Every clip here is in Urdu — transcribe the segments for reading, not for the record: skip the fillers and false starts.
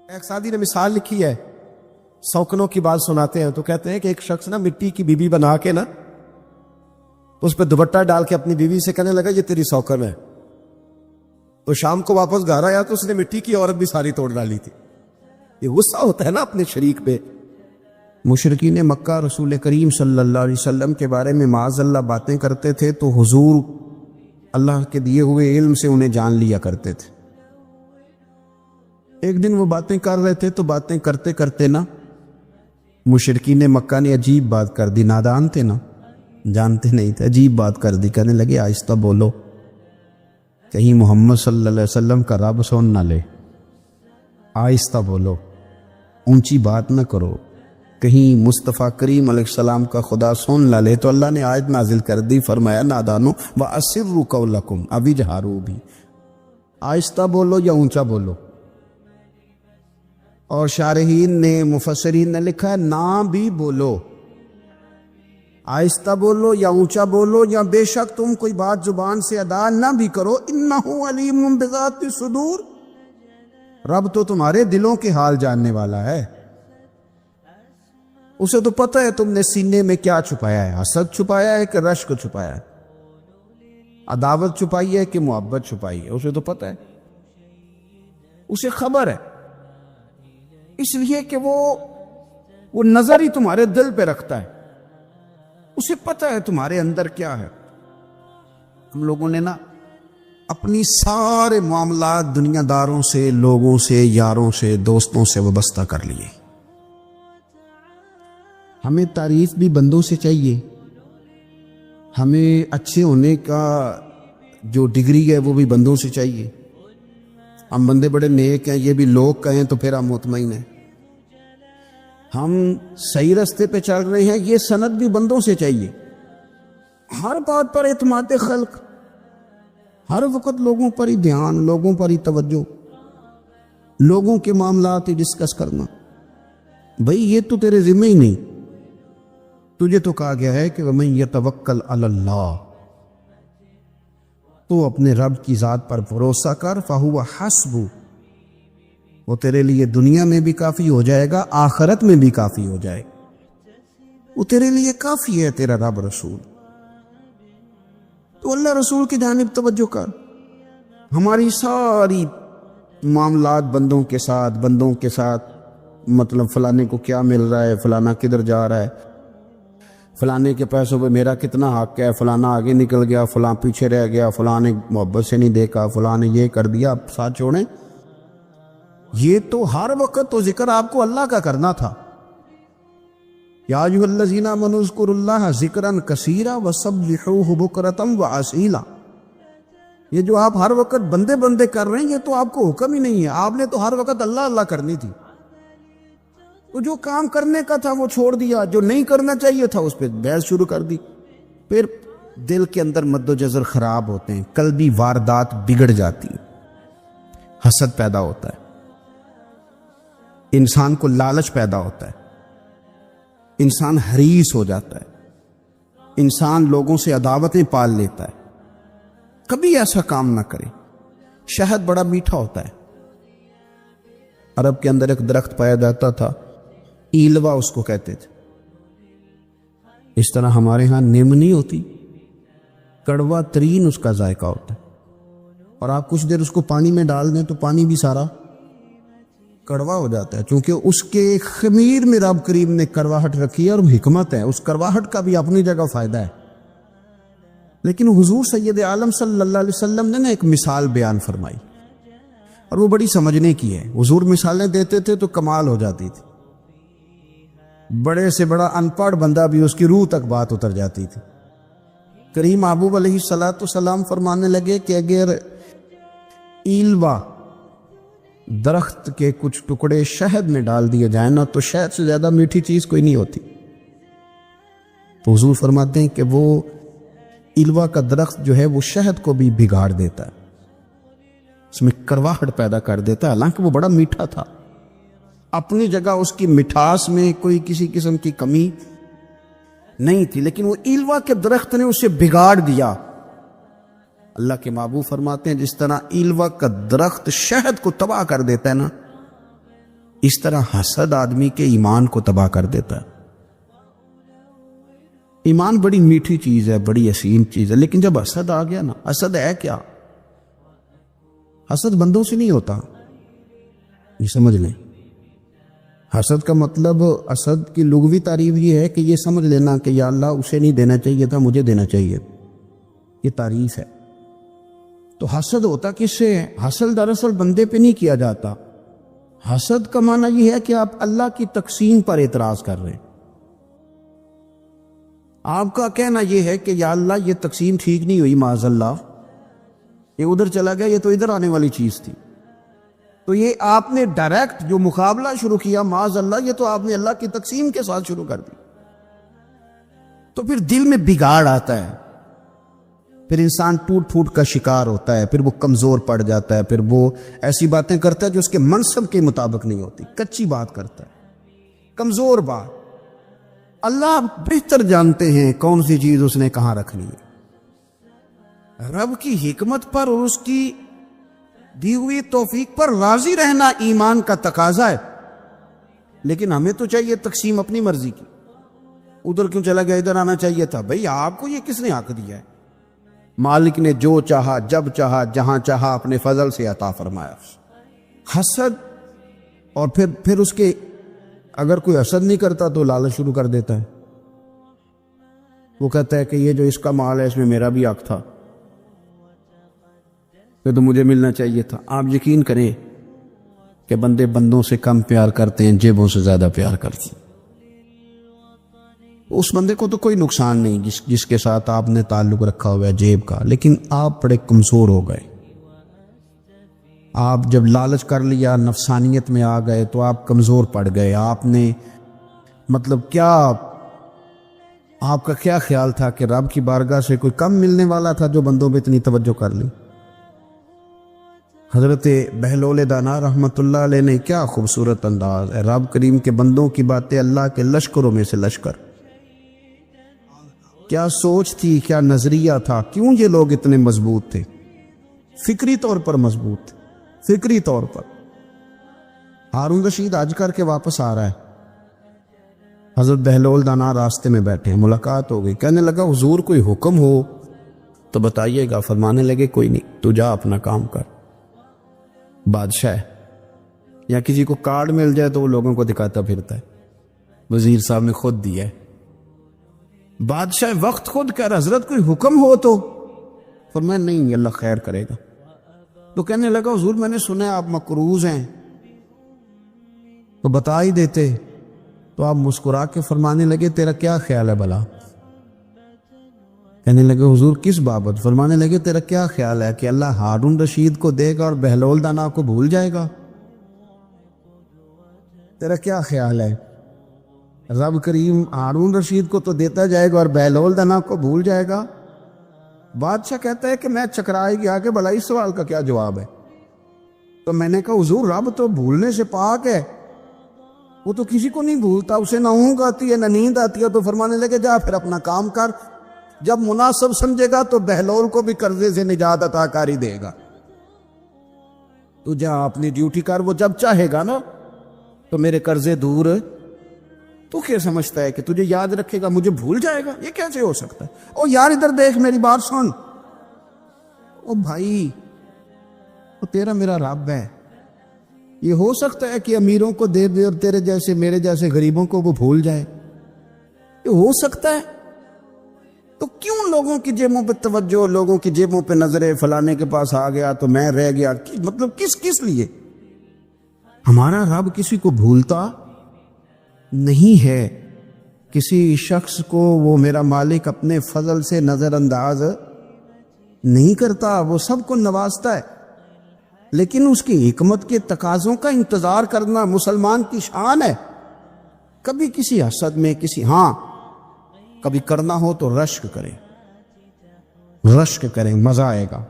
ایک سادی نے مثال لکھی ہے، سوکنوں کی بات سناتے ہیں تو کہتے ہیں کہ ایک شخص نا مٹی کی بیوی بنا کے نا اس پہ دوپٹہ ڈال کے اپنی بیوی سے کہنے لگا یہ تیری سوکن ہے. تو شام کو واپس گھر آیا تو اس نے مٹی کی عورت بھی ساری توڑ ڈالی تھی. یہ غصہ ہوتا ہے نا اپنے شریک پہ. مشرکین مکہ رسول کریم صلی اللہ علیہ وسلم کے بارے میں معاذ اللہ باتیں کرتے تھے تو حضور اللہ کے دیے ہوئے علم سے انہیں جان لیا کرتے تھے. ایک دن وہ باتیں کر رہے تھے تو باتیں کرتے کرتے نا مشرکین مکہ نے عجیب بات کر دی. نادان تھے نا، جانتے نہیں تھے، عجیب بات کر دی. کہنے لگے آہستہ بولو، کہیں محمد صلی اللہ علیہ وسلم کا رب سن نہ لے. آہستہ بولو، اونچی بات نہ کرو، کہیں مصطفیٰ کریم علیہ السلام کا خدا سن نہ لے. تو اللہ نے آیت نازل کر دی، فرمایا نادانو وَأَسِرُّوا قَوْلَكُمْ ابھی جہارو بھی، آہستہ بولو یا اونچا بولو. اور شارحین نے مفسرین نے لکھا ہے نہ بھی بولو، آہستہ بولو یا اونچا بولو یا بے شک تم کوئی بات زبان سے ادا نہ بھی کرو. اِنَّهُ عَلِيمٌ بِذَاتِ الصُّدُورِ، رب تو تمہارے دلوں کے حال جاننے والا ہے. اسے تو پتہ ہے تم نے سینے میں کیا چھپایا ہے، حسد چھپایا ہے کہ رشک چھپایا ہے، عداوت چھپائی ہے کہ محبت چھپائی ہے. اسے تو پتہ ہے، اسے خبر ہے، اس لیے کہ وہ نظر ہی تمہارے دل پہ رکھتا ہے. اسے پتہ ہے تمہارے اندر کیا ہے. ہم لوگوں نے نا اپنی سارے معاملات دنیا داروں سے، لوگوں سے، یاروں سے، دوستوں سے وابستہ کر لیے. ہمیں تعریف بھی بندوں سے چاہیے، ہمیں اچھے ہونے کا جو ڈگری ہے وہ بھی بندوں سے چاہیے. ہم بندے بڑے نیک ہیں، یہ بھی لوگ کہیں تو پھر ہم مطمئن ہیں. ہم صحیح راستے پہ چل رہے ہیں، یہ سند بھی بندوں سے چاہیے. ہر بات پر اعتماد خلق، ہر وقت لوگوں پر ہی دھیان، لوگوں پر ہی توجہ، لوگوں کے معاملات ہی ڈسکس کرنا. بھئی یہ تو تیرے ذمہ ہی نہیں. تجھے تو کہا گیا ہے کہ وَمَن يَتَوَکَّلْ عَلَى اللَّهِ، تو اپنے رب کی ذات پر بھروسہ کر. فَهُوَ حَسْبُ، وہ تیرے لیے دنیا میں بھی کافی ہو جائے گا، آخرت میں بھی کافی ہو جائے گا. وہ تیرے لیے کافی ہے تیرا رب رسول. تو اللہ رسول کی جانب توجہ کر. ہماری ساری معاملات بندوں کے ساتھ مطلب فلانے کو کیا مل رہا ہے، فلانا کدھر جا رہا ہے، فلانے کے پیسوں پہ میرا کتنا حق ہے، فلانا آگے نکل گیا، فلاں پیچھے رہ گیا، فلاں نے محبت سے نہیں دیکھا، فلاں نے یہ کر دیا. اب ساتھ چھوڑیں، یہ تو ہر وقت تو ذکر آپ کو اللہ کا کرنا تھا. یا ایھا الذین آمنوا اذکروا اللہ ذکرا کثیرا وسبحوہ بکرۃ واسیلا. یہ جو آپ ہر وقت بندے کر رہے ہیں یہ تو آپ کو حکم ہی نہیں ہے. آپ نے تو ہر وقت اللہ اللہ کرنی تھی. تو جو کام کرنے کا تھا وہ چھوڑ دیا، جو نہیں کرنا چاہیے تھا اس پہ بحث شروع کر دی. پھر دل کے اندر مد و جزر خراب ہوتے ہیں، قلبی واردات بگڑ جاتی ہیں، حسد پیدا ہوتا ہے، انسان کو لالچ پیدا ہوتا ہے، انسان حریص ہو جاتا ہے، انسان لوگوں سے عداوتیں پال لیتا ہے. کبھی ایسا کام نہ کرے. شہد بڑا میٹھا ہوتا ہے. عرب کے اندر ایک درخت پایا جاتا تھا، ایلوا اس کو کہتے تھے. اس طرح ہمارے ہاں نیم نہیں ہوتی، کڑوا ترین اس کا ذائقہ ہوتا ہے. اور آپ کچھ دیر اس کو پانی میں ڈال دیں تو پانی بھی سارا کڑوا ہو جاتا ہے، چونکہ اس کے خمیر میں رب کریم نے کرواہٹ رکھی ہے اور حکمت ہے. اس کرواہٹ کا بھی اپنی جگہ فائدہ ہے. لیکن حضور سید عالم صلی اللہ علیہ وسلم نے ایک مثال بیان فرمائی اور وہ بڑی سمجھنے کی ہے. حضور مثالیں دیتے تھے تو کمال ہو جاتی تھی. بڑے سے بڑا ان پڑھ بندہ بھی اس کی روح تک بات اتر جاتی تھی. کریم محبوب علیہ السلام فرمانے لگے کہ اگر ایلوا درخت کے کچھ ٹکڑے شہد میں ڈال دیے جائیں نا تو شہد سے زیادہ میٹھی چیز کوئی نہیں ہوتی. تو حضور فرماتے ہیں کہ وہ ایلوا کا درخت جو ہے وہ شہد کو بھی بگاڑ دیتا ہے، اس میں کرواہٹ پیدا کر دیتا ہے. حالانکہ وہ بڑا میٹھا تھا، اپنی جگہ اس کی مٹھاس میں کوئی کسی قسم کی کمی نہیں تھی، لیکن وہ ایلوا کے درخت نے اسے بگاڑ دیا. اللہ کے محبوب فرماتے ہیں جس طرح ایلوا کا درخت شہد کو تباہ کر دیتا ہے نا، اس طرح حسد آدمی کے ایمان کو تباہ کر دیتا ہے۔ ایمان بڑی میٹھی چیز ہے، بڑی حسین چیز ہے، لیکن جب حسد آ گیا نا، حسد ہے کیا؟ حسد بندوں سے نہیں ہوتا، یہ سمجھ لیں۔ حسد کا مطلب، حسد کی لغوی تعریف یہ ہے کہ یہ سمجھ لینا کہ یا اللہ اسے نہیں دینا چاہیے تھا، مجھے دینا چاہیے، یہ تعریف ہے۔ تو حسد ہوتا کس سے ہے؟ حسد دراصل بندے پہ نہیں کیا جاتا۔ حسد کا معنی یہ ہے کہ آپ اللہ کی تقسیم پر اعتراض کر رہے ہیں۔ آپ کا کہنا یہ ہے کہ یا اللہ یہ تقسیم ٹھیک نہیں ہوئی، معاذ اللہ، یہ ادھر چلا گیا، یہ تو ادھر آنے والی چیز تھی۔ تو یہ آپ نے ڈائریکٹ جو مقابلہ شروع کیا، معاذ اللہ، یہ تو آپ نے اللہ کی تقسیم کے ساتھ شروع کر دی۔ تو پھر دل میں بگاڑ آتا ہے، پھر انسان ٹوٹ پھوٹ کا شکار ہوتا ہے، پھر وہ کمزور پڑ جاتا ہے، پھر وہ ایسی باتیں کرتا ہے جو اس کے منصب کے مطابق نہیں ہوتی، کچی بات کرتا ہے، کمزور بات۔ اللہ بہتر جانتے ہیں کون سی چیز اس نے کہاں رکھنی ہے۔ رب کی حکمت پر اور اس کی دی ہوئی توفیق پر راضی رہنا ایمان کا تقاضا ہے، لیکن ہمیں تو چاہیے تقسیم اپنی مرضی کی۔ ادھر کیوں چلا گیا، ادھر آنا چاہیے تھا؟ بھئی آپ کو یہ کس نے حق دیا ہے؟ مالک نے جو چاہا، جب چاہا، جہاں چاہا اپنے فضل سے عطا فرمایا۔ حسد، اور پھر اس کے اگر کوئی حسد نہیں کرتا تو لالچ شروع کر دیتا ہے۔ وہ کہتا ہے کہ یہ جو اس کا مال ہے اس میں میرا بھی حق تھا، یہ تو مجھے ملنا چاہیے تھا۔ آپ یقین کریں کہ بندے بندوں سے کم پیار کرتے ہیں، جیبوں سے زیادہ پیار کرتے ہیں۔ اس بندے کو تو کوئی نقصان نہیں جس کے ساتھ آپ نے تعلق رکھا ہوا ہے جیب کا، لیکن آپ بڑے کمزور ہو گئے۔ آپ جب لالچ کر لیا، نفسانیت میں آ گئے تو آپ کمزور پڑ گئے۔ آپ نے مطلب کیا، آپ کا کیا خیال تھا کہ رب کی بارگاہ سے کوئی کم ملنے والا تھا جو بندوں پہ اتنی توجہ کر لی؟ حضرت بہلول دانا رحمت اللہ علیہ نے کیا خوبصورت انداز ہے، رب کریم کے بندوں کی باتیں اللہ کے لشکروں میں سے لشکر۔ کیا سوچ تھی، کیا نظریہ تھا، کیوں یہ لوگ اتنے مضبوط تھے؟ فکری طور پر مضبوط تھے، فکری طور پر۔ ہارون رشید حج کر کے واپس آ رہا ہے، حضرت بہلول دانا راستے میں بیٹھے ہیں، ملاقات ہو گئی۔ کہنے لگا حضور کوئی حکم ہو تو بتائیے گا۔ فرمانے لگے کوئی نہیں، تو جا اپنا کام کر۔ بادشاہ یا کسی کو کارڈ مل جائے تو وہ لوگوں کو دکھاتا پھرتا ہے، وزیر صاحب نے خود دیا ہے۔ بادشاہ وقت خود کہہ رہا حضرت کوئی حکم ہو تو؟ فرمایا نہیں، اللہ خیر کرے گا۔ تو کہنے لگا حضور میں نے سنا ہے آپ مقروض ہیں، تو بتا ہی دیتے۔ تو آپ مسکرا کے فرمانے لگے تیرا کیا خیال ہے بھلا؟ کہنے لگے حضور کس بابت؟ فرمانے لگے تیرا کیا خیال ہے کہ اللہ ہارون رشید کو دے گا اور بہلول دانا کو بھول جائے گا؟ تیرا کیا خیال ہے؟ رب کریم ہارون رشید کو تو دیتا جائے گا اور بہلول دانا کو بھول جائے گا؟ بادشاہ کہتا ہے کہ میں چکرائے گیا کہ بھلا اس سوال کا کیا جواب ہے؟ تو میں نے کہا حضور رب تو بھولنے سے پاک ہے، وہ تو کسی کو نہیں بھولتا، اسے نہ اونگ آتی ہے نہ نیند آتی ہے۔ تو فرمانے لگے جا پھر اپنا کام کر، جب مناسب سمجھے گا تو بہلول کو بھی قرضے سے نجات عطا کاری دے گا۔ تو جا اپنی ڈیوٹی کر، وہ جب چاہے گا نا تو میرے قرضے دور۔ تو کیا سمجھتا ہے کہ تجھے یاد رکھے گا، مجھے بھول جائے گا؟ یہ کیسے ہو سکتا ہے؟ او یار ادھر دیکھ، میری بات سن۔ او بھائی، وہ تیرا میرا رب ہے، یہ ہو سکتا ہے کہ امیروں کو دے دے اور تیرے جیسے میرے جیسے غریبوں کو وہ بھول جائے؟ یہ ہو سکتا ہے؟ تو کیوں لوگوں کی جیبوں پہ توجہ، لوگوں کی جیبوں پہ نظریں، فلانے کے پاس آ گیا تو میں رہ گیا؟ مطلب کس لیے؟ ہمارا رب کسی کو بھولتا نہیں ہے، کسی شخص کو وہ میرا مالک اپنے فضل سے نظر انداز نہیں کرتا، وہ سب کو نوازتا ہے، لیکن اس کی حکمت کے تقاضوں کا انتظار کرنا مسلمان کی شان ہے۔ کبھی کسی حسد میں کبھی کرنا ہو تو رشک کریں، مزہ آئے گا۔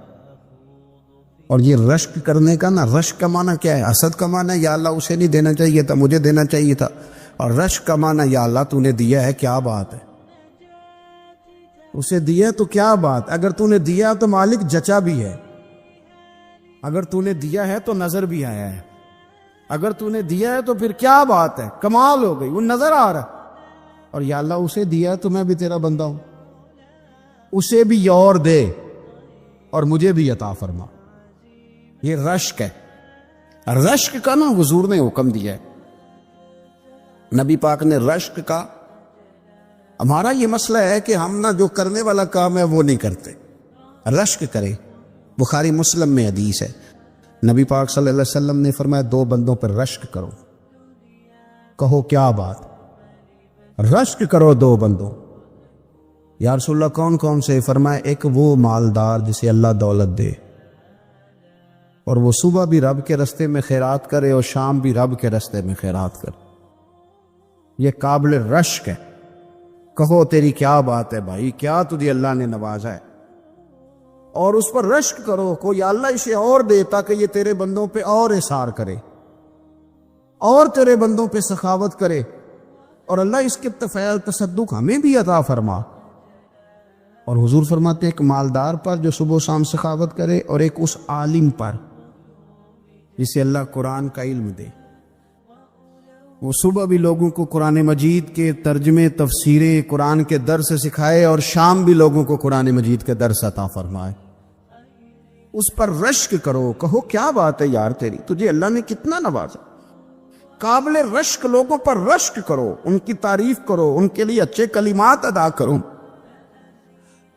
اور یہ رشک کرنے کا نا، رشک کا معنی کیا ہے؟ حسد کا معنی یا اللہ اسے نہیں دینا چاہیے تھا، مجھے دینا چاہیے تھا، اور رشک کا معنی یا اللہ تو نے دیا ہے، کیا بات ہے، اسے دیا تو کیا بات، اگر تو نے دیا تو مالک جچا بھی ہے، اگر تو نے دیا ہے تو نظر بھی آیا ہے۔ اگر تو نے دیا ہے تو پھر کیا بات ہے، کمال ہو گئی، وہ نظر آ رہا۔ اور یا اللہ اسے دیا ہے تو میں بھی تیرا بندہ ہوں، اسے بھی اور دے اور مجھے بھی عطا فرما۔ یہ رشک ہے، رشک کا نا حضور نے حکم دیا ہے، نبی پاک نے رشک کا۔ ہمارا یہ مسئلہ ہے کہ ہم نا جو کرنے والا کام ہے وہ نہیں کرتے، رشک کرے۔ بخاری مسلم میں حدیث ہے، نبی پاک صلی اللہ علیہ وسلم نے فرمایا 2 بندوں پر رشک کرو۔ کہو کیا بات، رشک کرو 2 بندوں۔ یا رسول اللہ کون کون سے؟ فرمایا ایک وہ مالدار جسے اللہ دولت دے اور وہ صبح بھی رب کے رستے میں خیرات کرے اور شام بھی رب کے رستے میں خیرات کرے، یہ قابل رشک ہے۔ کہو تیری کیا بات ہے بھائی، کیا تجھے اللہ نے نوازا ہے، اور اس پر رشک کرو، کوئی اللہ اسے اور دے تاکہ یہ تیرے بندوں پہ اور احسار کرے اور تیرے بندوں پہ سخاوت کرے، اور اللہ اس کے فعل تصدق ہمیں بھی عطا فرما۔ اور حضور فرماتے ہیں ایک مالدار پر جو صبح و شام سخاوت کرے، اور ایک اس عالم پر جسے اللہ قرآن کا علم دے، وہ صبح بھی لوگوں کو قرآن مجید کے ترجمے تفسیریں قرآن کے درس سکھائے اور شام بھی لوگوں کو قرآن مجید کے درس عطا فرمائے۔ اس پر رشک کرو، کہو کیا بات ہے یار تیری، تجھے اللہ نے کتنا نوازا۔ قابل رشک لوگوں پر رشک کرو، ان کی تعریف کرو، ان کے لیے اچھے کلمات ادا کرو۔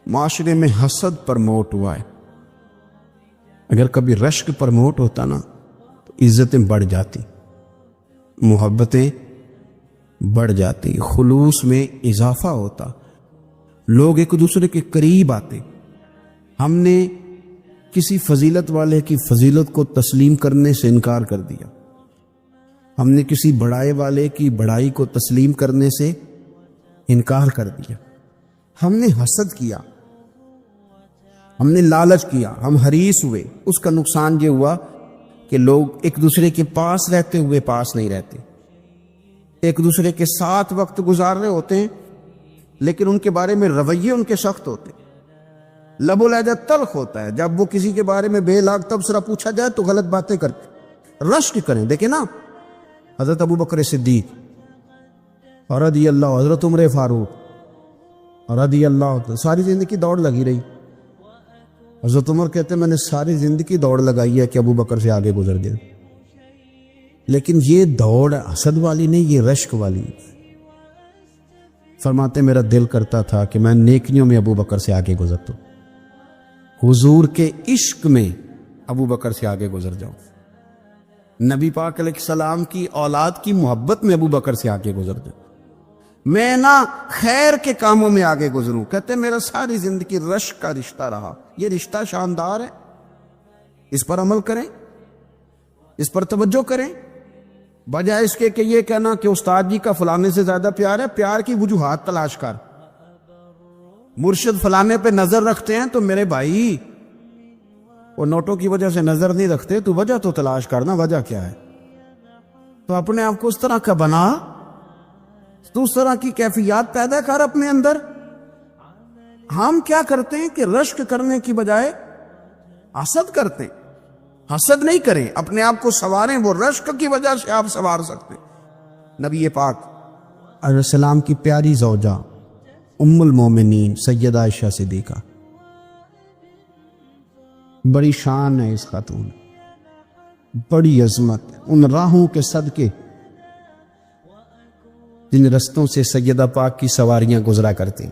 معاشرے میں حسد پرموٹ ہوا ہے، اگر کبھی رشک پرموٹ ہوتا نا تو عزتیں بڑھ جاتی، محبتیں بڑھ جاتی، خلوص میں اضافہ ہوتا، لوگ ایک دوسرے کے قریب آتے۔ ہم نے کسی فضیلت والے کی فضیلت کو تسلیم کرنے سے انکار کر دیا، ہم نے کسی بڑائی والے کی بڑائی کو تسلیم کرنے سے انکار کر دیا، ہم نے حسد کیا، ہم نے لالچ کیا، ہم حریص ہوئے۔ اس کا نقصان یہ ہوا کہ لوگ ایک دوسرے کے پاس رہتے ہوئے پاس نہیں رہتے، ایک دوسرے کے ساتھ وقت گزار رہے ہوتے ہیں لیکن ان کے بارے میں رویے ان کے سخت ہوتے، لب و لہجہ تلخ ہوتا ہے۔ جب وہ کسی کے بارے میں بے لاگ تبصرہ پوچھا جائے تو غلط باتیں کرتے۔ رشک کریں، دیکھیں نا حضرت ابو بکر صدیق رضی اللہ، حضرت عمر فاروق رضی اللہ، ساری زندگی دوڑ لگی رہی۔ حضرت عمر کہتے ہیں میں نے ساری زندگی دوڑ لگائی ہے کہ ابو بکر سے آگے گزر جائے، لیکن یہ دوڑ حسد والی نہیں، یہ رشک والی۔ فرماتے میرا دل کرتا تھا کہ میں نیکیوں میں ابو بکر سے آگے گزرتا ہوں، حضور کے عشق میں ابو بکر سے آگے گزر جاؤں، نبی پاک علیہ السلام کی اولاد کی محبت میں ابو بکر سے آگے گزر جاؤں، میں نہ خیر کے کاموں میں آگے گزروں۔ کہتے میرا ساری زندگی رشک کا رشتہ رہا، یہ رشتہ شاندار ہے، اس پر عمل کریں، اس پر توجہ کریں، بجائے اس کے کہ یہ کہنا کہ استاد جی کا فلانے سے زیادہ پیار ہے۔ پیار کی وجوہات تلاش کر، مرشد فلانے پہ نظر رکھتے ہیں تو میرے بھائی وہ نوٹوں کی وجہ سے نظر نہیں رکھتے، تو وجہ تو تلاش کرنا، وجہ کیا ہے؟ تو اپنے آپ کو اس طرح کا بنا، تو اس طرح کی کیفیات پیدا کر اپنے اندر۔ ہم کیا کرتے ہیں کہ رشک کرنے کی بجائے حسد کرتے ہیں۔ حسد نہیں کریں، اپنے آپ کو سنواریں، وہ رشک کی وجہ سے آپ سنوار سکتے ہیں۔ نبی پاک علیہ السلام کی پیاری زوجہ ام المومنین سیدہ عائشہ صدیقہ، بڑی شان ہے اس خاتون، بڑی عظمت ہے ان راہوں کے صدقے جن رستوں سے سیدہ پاک کی سواریاں گزرا کرتی۔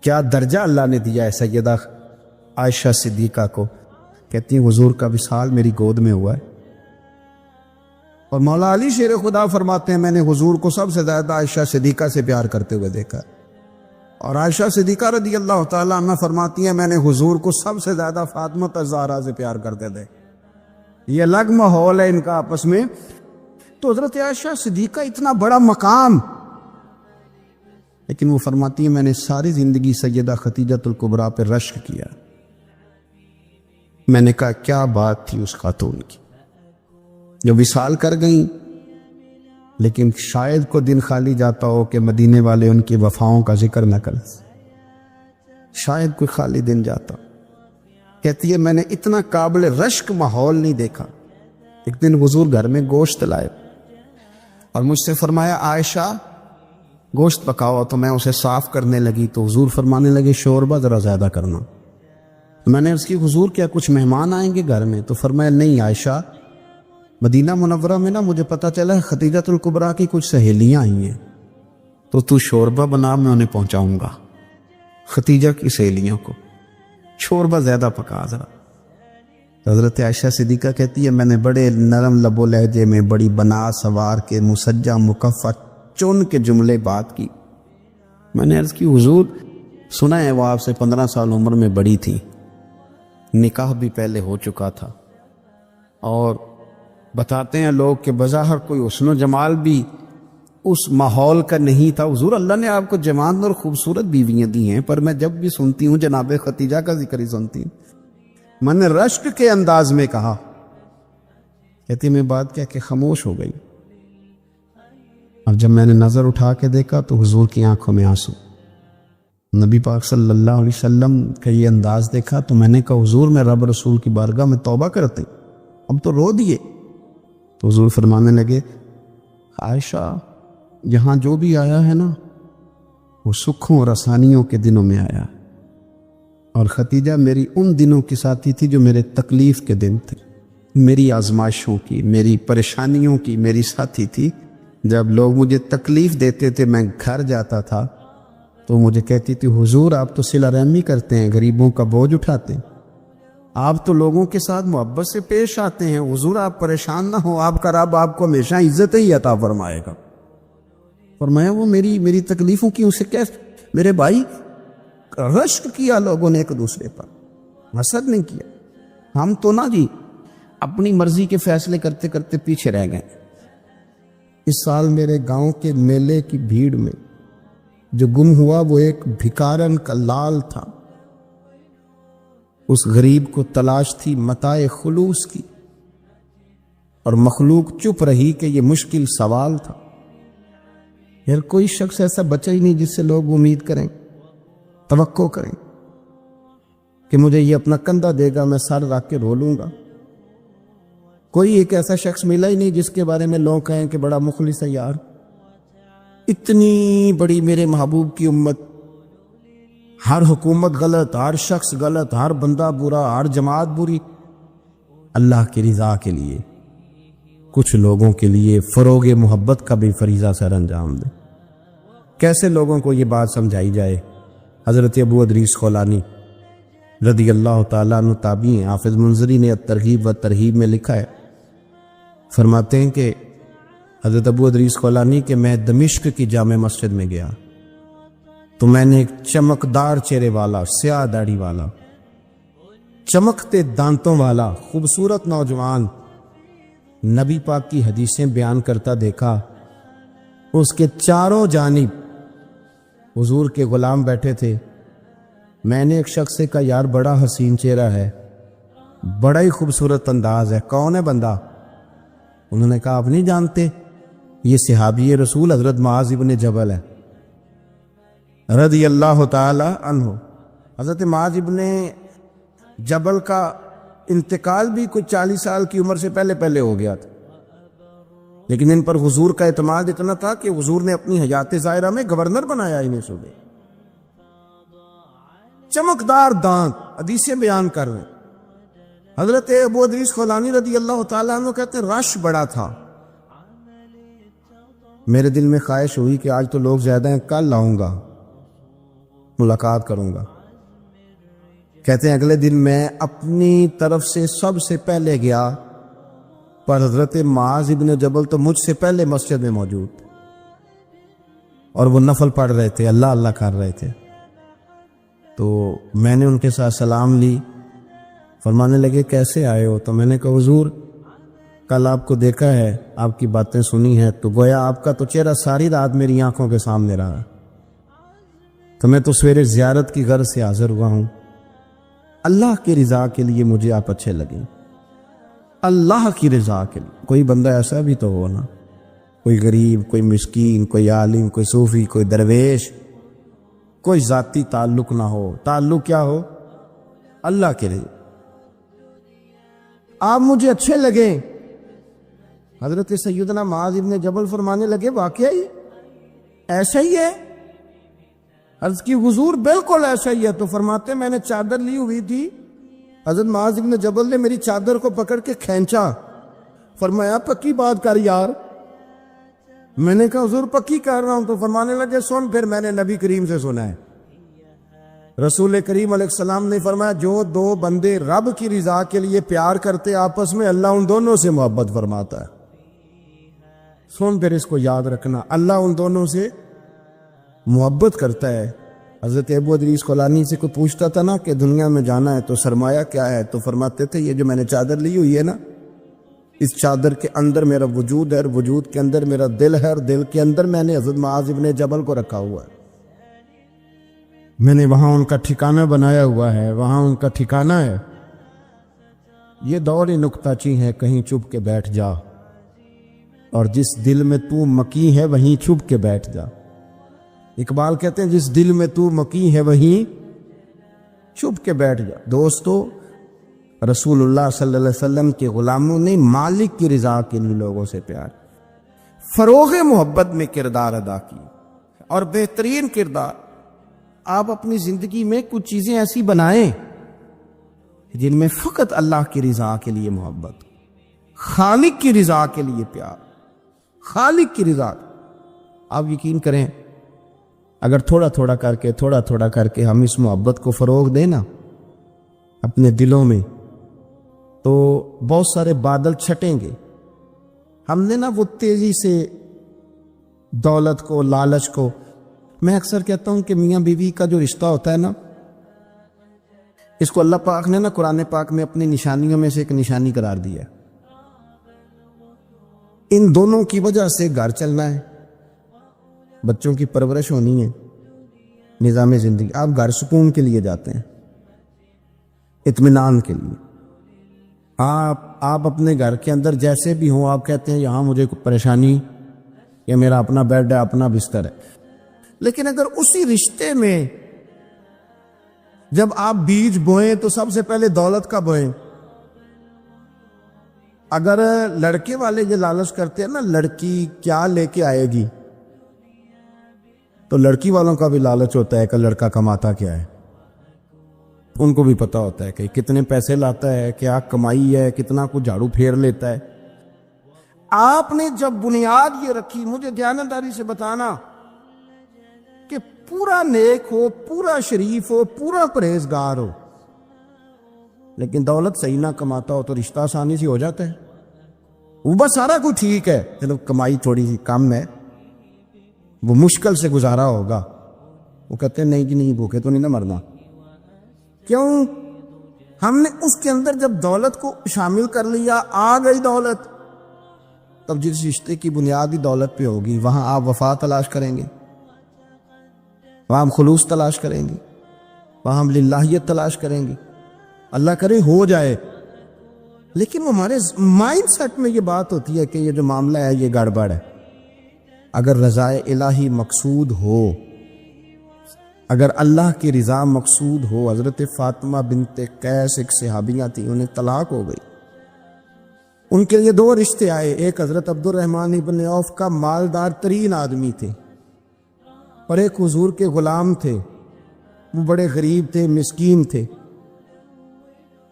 کیا درجہ اللہ نے دیا ہے سیدہ عائشہ صدیقہ کو، کہتی ہیں حضور کا وصال میری گود میں ہوا ہے، اور مولا علی شیر خدا فرماتے ہیں میں نے حضور کو سب سے زیادہ عائشہ صدیقہ سے پیار کرتے ہوئے دیکھا، اور عائشہ صدیقہ رضی اللہ تعالیٰ عنہ فرماتی ہیں میں نے حضور کو سب سے زیادہ فاطمہ الزہرا سے پیار کرتے تھے۔ یہ الگ ماحول ہے ان کا آپس میں۔ تو حضرت عائشہ صدیقہ اتنا بڑا مقام، لیکن وہ فرماتی ہیں میں نے ساری زندگی سیدہ خدیجہ الکبریٰ پہ رشک کیا۔ میں نے کہا کیا بات تھی اس خاتون کی جو وصال کر گئیں، لیکن شاید کو دن خالی جاتا ہو کہ مدینے والے ان کی وفاؤں کا ذکر نہ کریں، شاید کوئی خالی دن جاتا۔ کہتی ہے میں نے اتنا قابل رشک ماحول نہیں دیکھا، ایک دن حضور گھر میں گوشت لائے اور مجھ سے فرمایا عائشہ گوشت پکاؤ، تو میں اسے صاف کرنے لگی تو حضور فرمانے لگے شوربہ ذرا زیادہ کرنا۔ میں نے عرض کی حضور کیا کچھ مہمان آئیں گے گھر میں؟ تو فرمایا نہیں عائشہ، مدینہ منورہ میں نا مجھے پتہ چلا ہے خدیجۃ الکبریٰ کی کچھ سہیلیاں آئی ہیں، تو شوربہ بنا، میں انہیں پہنچاؤں گا، خدیجہ کی سہیلیوں کو شوربہ زیادہ پکا ذرا۔ حضرت عائشہ صدیقہ کہتی ہے میں نے بڑے نرم لب و لہجے میں بڑی بنا سوار کے مسجع مکفّع چن کے جملے بات کی۔ میں نے عرض کی حضور سنا ہے وہ آپ سے 15 سال عمر میں بڑی تھی، نکاح بھی پہلے ہو چکا تھا، اور بتاتے ہیں لوگ کہ بظاہر کوئی حسن و جمال بھی اس ماحول کا نہیں تھا۔ حضور اللہ نے آپ کو جوان اور خوبصورت بیویاں دی ہیں، پر میں جب بھی سنتی ہوں جناب خدیجہ کا ذکر ہی سنتی ہوں۔ میں نے رشک کے انداز میں کہا، کہتی میں بات کیا کہ خاموش ہو گئی۔ اب جب میں نے نظر اٹھا کے دیکھا تو حضور کی آنکھوں میں آنسو، نبی پاک صلی اللہ علیہ وسلم کا یہ انداز دیکھا تو میں نے کہا حضور میں رب رسول کی بارگاہ میں توبہ کرتے، اب تو رو دیے۔ تو حضور فرمانے لگے عائشہ یہاں جو بھی آیا ہے نا وہ سکھوں اور آسانیوں کے دنوں میں آیا ہے، اور خدیجہ میری ان دنوں کی ساتھی تھی جو میرے تکلیف کے دن تھے، میری آزمائشوں کی، میری پریشانیوں کی میری ساتھی تھی۔ جب لوگ مجھے تکلیف دیتے تھے میں گھر جاتا تھا تو مجھے کہتی تھی حضور آپ تو صلہ رحمی کرتے ہیں، غریبوں کا بوجھ اٹھاتے ہیں، آپ تو لوگوں کے ساتھ محبت سے پیش آتے ہیں، حضور آپ پریشان نہ ہو، آپ کا رب آپ کو ہمیشہ عزت ہی عطا فرمائے گا۔ فرمایا وہ میری تکلیفوں کی اسے کیسے؟ میرے بھائی رشک کیا لوگوں نے ایک دوسرے پر، حسد نہیں کیا۔ ہم تو نہ جی اپنی مرضی کے فیصلے کرتے کرتے پیچھے رہ گئے۔ اس سال میرے گاؤں کے میلے کی بھیڑ میں جو گم ہوا وہ ایک بھکارن کا لال تھا، اس غریب کو تلاش تھی متاع خلوص کی، اور مخلوق چپ رہی کہ یہ مشکل سوال تھا۔ یار کوئی شخص ایسا بچا ہی نہیں جس سے لوگ امید کریں، توقع کریں کہ مجھے یہ اپنا کندھا دے گا میں سر رکھ کے رو لوں گا۔ کوئی ایک ایسا شخص ملا ہی نہیں جس کے بارے میں لوگ کہیں کہ بڑا مخلص ہے یار۔ اتنی بڑی میرے محبوب کی امت، ہر حکومت غلط، ہر شخص غلط، ہر بندہ برا، ہر جماعت بری، اللہ کی رضا کے لیے کچھ لوگوں کے لیے فروغ محبت کا بھی فریضہ سر انجام دے۔ کیسے لوگوں کو یہ بات سمجھائی جائے؟ حضرت ابو ادریس خولانی رضی اللہ تعالیٰ عنہ تابعی ہیں، حافظ منذری نے الترغیب و ترہیب میں لکھا ہے، فرماتے ہیں کہ حضرت ابو ادریس خولانی کہ میں دمشق کی جامع مسجد میں گیا تو میں نے ایک چمکدار چہرے والا، سیاہ داڑھی والا، چمکتے دانتوں والا خوبصورت نوجوان نبی پاک کی حدیثیں بیان کرتا دیکھا۔ اس کے چاروں جانب حضور کے غلام بیٹھے تھے۔ میں نے ایک شخص سے کہا یار بڑا حسین چہرہ ہے، بڑا ہی خوبصورت انداز ہے، کون ہے بندہ؟ انہوں نے کہا آپ نہیں جانتے، یہ صحابی رسول حضرت معاذ ابن جبل ہے رضی اللہ تعالی عنہ۔ حضرت معاذ ابن جبل کا انتقال بھی کچھ 40 سال کی عمر سے پہلے ہو گیا تھا، لیکن ان پر حضور کا اعتماد اتنا تھا کہ حضور نے اپنی حیات ظاہرہ میں گورنر بنایا انہیں صوبے۔ چمکدار دانت، حدیثیں بیان کر رہے ہیں۔ حضرت ابو ادریس خولانی رضی اللہ تعالیٰ عنہ کہتے ہیں رش بڑا تھا، میرے دل میں خواہش ہوئی کہ آج تو لوگ زیادہ ہیں، کل آؤں گا ملاقات کروں گا۔ کہتے ہیں اگلے دن میں اپنی طرف سے سب سے پہلے گیا، پر حضرت معاذ ابن جبل تو مجھ سے پہلے مسجد میں موجود تھے اور وہ نفل پڑھ رہے تھے، اللہ اللہ کر رہے تھے۔ تو میں نے ان کے ساتھ سلام لی، فرمانے لگے کیسے آئے ہو؟ تو میں نے کہا حضور کل آپ کو دیکھا ہے، آپ کی باتیں سنی ہیں، تو گویا آپ کا تو چہرہ ساری رات میری آنکھوں کے سامنے رہا، تو میں تو سویرے زیارت کی غرض سے حاضر ہوا ہوں۔ اللہ کی رضا کے لیے مجھے آپ اچھے لگیں، اللہ کی رضا کے لیے۔ کوئی بندہ ایسا بھی تو ہو نا، کوئی غریب، کوئی مسکین، کوئی عالم، کوئی صوفی، کوئی درویش، کوئی ذاتی تعلق نہ ہو، تعلق کیا ہو؟ اللہ کے لیے۔ آپ مجھے اچھے لگیں حضرت سیدنا معاذ ابن جبل فرمانے لگے واقعہ ہی ایسا ہی ہے؟ عرض کی حضور بالکل ایسا ہی ہے. تو فرماتے میں نے چادر لی ہوئی تھی، حضرت معاذ ابن جبل نے میری چادر کو پکڑ کے کھینچا، فرمایا پکی بات کر یار. میں نے کہا حضور پکی کر رہا ہوں. تو فرمانے لگے سن. پھر میں نے نبی کریم سے سنا ہے، رسول کریم علیہ السلام نے فرمایا جو دو بندے رب کی رضا کے لیے پیار کرتے آپس میں، اللہ ان دونوں سے محبت فرماتا ہے. سن پھر اس کو یاد رکھنا، اللہ ان دونوں سے محبت کرتا ہے. حضرت ابو ادریس خولانی سے کوئی پوچھتا تھا نا کہ دنیا میں جانا ہے تو سرمایہ کیا ہے، تو فرماتے تھے یہ جو میں نے چادر لی ہوئی ہے نا، اس چادر کے اندر میرا وجود ہے، اور وجود کے اندر میرا دل ہے، اور دل کے اندر میں نے حضرت معاذ ابن جبل کو رکھا ہوا ہے. میں نے وہاں ان کا ٹھکانہ بنایا ہوا ہے، وہاں ان کا ٹھکانہ ہے. یہ دور نکتہ چی ہے، کہیں چھپ کے بیٹھ جا، اور جس دل میں تو مکی ہے وہیں چھپ کے بیٹھ جا. اقبال کہتے ہیں جس دل میں تو مکی ہے وہیں چھپ کے بیٹھ جا. دوستو، رسول اللہ صلی اللہ علیہ وسلم کے غلاموں نے مالک کی رضا کے لیے لوگوں سے پیار، فروغ محبت میں کردار ادا کی. اور بہترین کردار، آپ اپنی زندگی میں کچھ چیزیں ایسی بنائیں جن میں فقط اللہ کی رضا کے لیے محبت، خالق کی رضا کے لیے پیار، خالق کی رضا. آپ یقین کریں اگر تھوڑا تھوڑا کر کے ہم اس محبت کو فروغ دیں نا اپنے دلوں میں، تو بہت سارے بادل چھٹیں گے. ہم نے نا وہ تیزی سے دولت کو، لالچ کو، میں اکثر کہتا ہوں کہ میاں بیوی کا جو رشتہ ہوتا ہے نا، اس کو اللہ پاک نے نا قرآن پاک میں اپنی نشانیوں میں سے ایک نشانی قرار دیا ہے. ان دونوں کی وجہ سے گھر چلنا ہے، بچوں کی پرورش ہونی ہے، نظام زندگی. آپ گھر سکون کے لیے جاتے ہیں، اطمینان کے لیے. آپ اپنے گھر کے اندر جیسے بھی ہوں، آپ کہتے ہیں یہاں مجھے کوئی پریشانی، یہ میرا اپنا بیڈ ہے، اپنا بستر ہے. لیکن اگر اسی رشتے میں جب آپ بیج بوئیں تو سب سے پہلے دولت کا بوئیں. اگر لڑکے والے یہ لالچ کرتے ہیں نا لڑکی کیا لے کے آئے گی، تو لڑکی والوں کا بھی لالچ ہوتا ہے کہ لڑکا کماتا کیا ہے. ان کو بھی پتا ہوتا ہے کہ کتنے پیسے لاتا ہے، کیا کمائی ہے، کتنا کو جھاڑو پھیر لیتا ہے. آپ نے جب بنیاد یہ رکھی، مجھے دیانتداری سے بتانا کہ پورا نیک ہو، پورا شریف ہو، پورا پرہیزگار ہو، لیکن دولت صحیح نہ کماتا ہو تو رشتہ آسانی سے ہو جاتا ہے. وہ بس سارا کچھ ٹھیک ہے، چلو کمائی تھوڑی سی کم ہے، وہ مشکل سے گزارا ہوگا. وہ کہتے ہیں نہیں جی نہیں، بھوکے تو نہیں نہ مرنا. کیوں؟ ہم نے اس کے اندر جب دولت کو شامل کر لیا، آ گئی دولت، تب جس رشتے کی بنیادی دولت پہ ہوگی وہاں آپ وفا تلاش کریں گے، وہاں ہم خلوص تلاش کریں گے، وہاں ہم للہیت تلاش کریں گے. اللہ کرے ہو جائے. لیکن وہ ہمارے مائنڈ سیٹ میں یہ بات ہوتی ہے کہ یہ جو معاملہ ہے یہ گڑبڑ ہے. اگر رضا الہی مقصود ہو، اگر اللہ کی رضا مقصود ہو. حضرت فاطمہ بنت قیس ایک صحابیہ تھی، انہیں طلاق ہو گئی. ان کے لیے دو رشتے آئے. ایک حضرت عبد الرحمن ابن عوف کا مالدار ترین آدمی تھے، اور ایک حضور کے غلام تھے، وہ بڑے غریب تھے، مسکین تھے.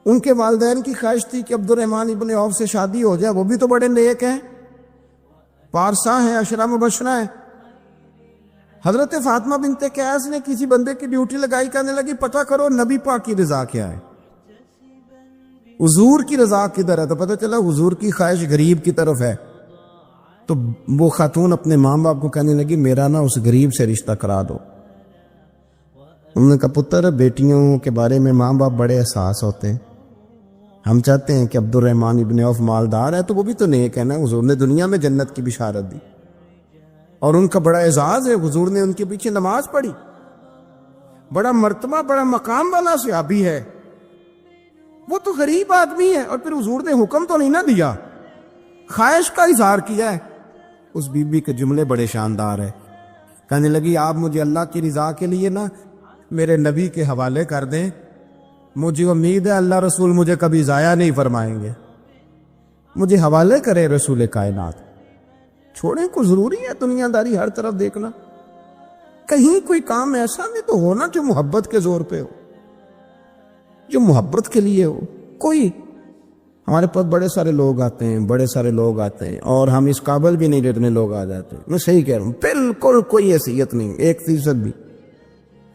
ان کے والدین کی خواہش تھی کہ عبد الرحمن ابن عوف سے شادی ہو جائے، وہ بھی تو بڑے نیک ہیں، پارسا ہیں، عشرہ مبشرہ ہیں. حضرت فاطمہ بنت قیس نے کسی بندے کی ڈیوٹی لگائی، کہنے لگی پتہ کرو نبی پاک کی رضا کیا ہے، حضور کی رضا کدھر ہے. تو پتہ چلا حضور کی خواہش غریب کی طرف ہے. تو وہ خاتون اپنے ماں باپ کو کہنے لگی میرا نا اس غریب سے رشتہ کرا دو. انہوں نے کہا پتر، بیٹیوں کے بارے میں ماں باپ بڑے احساس ہوتے ہیں. ہم چاہتے ہیں کہ عبد الرحمن ابن عوف مالدار ہے تو وہ بھی تو نیک ہے نا، حضور نے دنیا میں جنت کی بشارت دی، اور ان کا بڑا اعزاز ہے، حضور نے ان کے پیچھے نماز پڑھی، بڑا مرتبہ، بڑا مقام والا صحابی ہے. وہ تو غریب آدمی ہے، اور پھر حضور نے حکم تو نہیں نہ دیا، خواہش کا اظہار کیا ہے. اس بی بی کے جملے بڑے شاندار ہیں. کہنے لگی آپ مجھے اللہ کی رضا کے لیے نا میرے نبی کے حوالے کر دیں، مجھے امید ہے اللہ رسول مجھے کبھی ضائع نہیں فرمائیں گے. مجھے حوالے کرے رسول کائنات. چھوڑیں کو ضروری ہے دنیا داری ہر طرف دیکھنا. کہیں کوئی کام ایسا بھی تو ہونا جو محبت کے زور پہ ہو, جو محبت کے لیے ہو. کوئی ہمارے پاس بڑے سارے لوگ آتے ہیں اور ہم اس قابل بھی نہیں جتنے لوگ آ جاتے ہیں. میں صحیح کہہ رہا ہوں, بالکل کوئی حیثیت نہیں 1% بھی.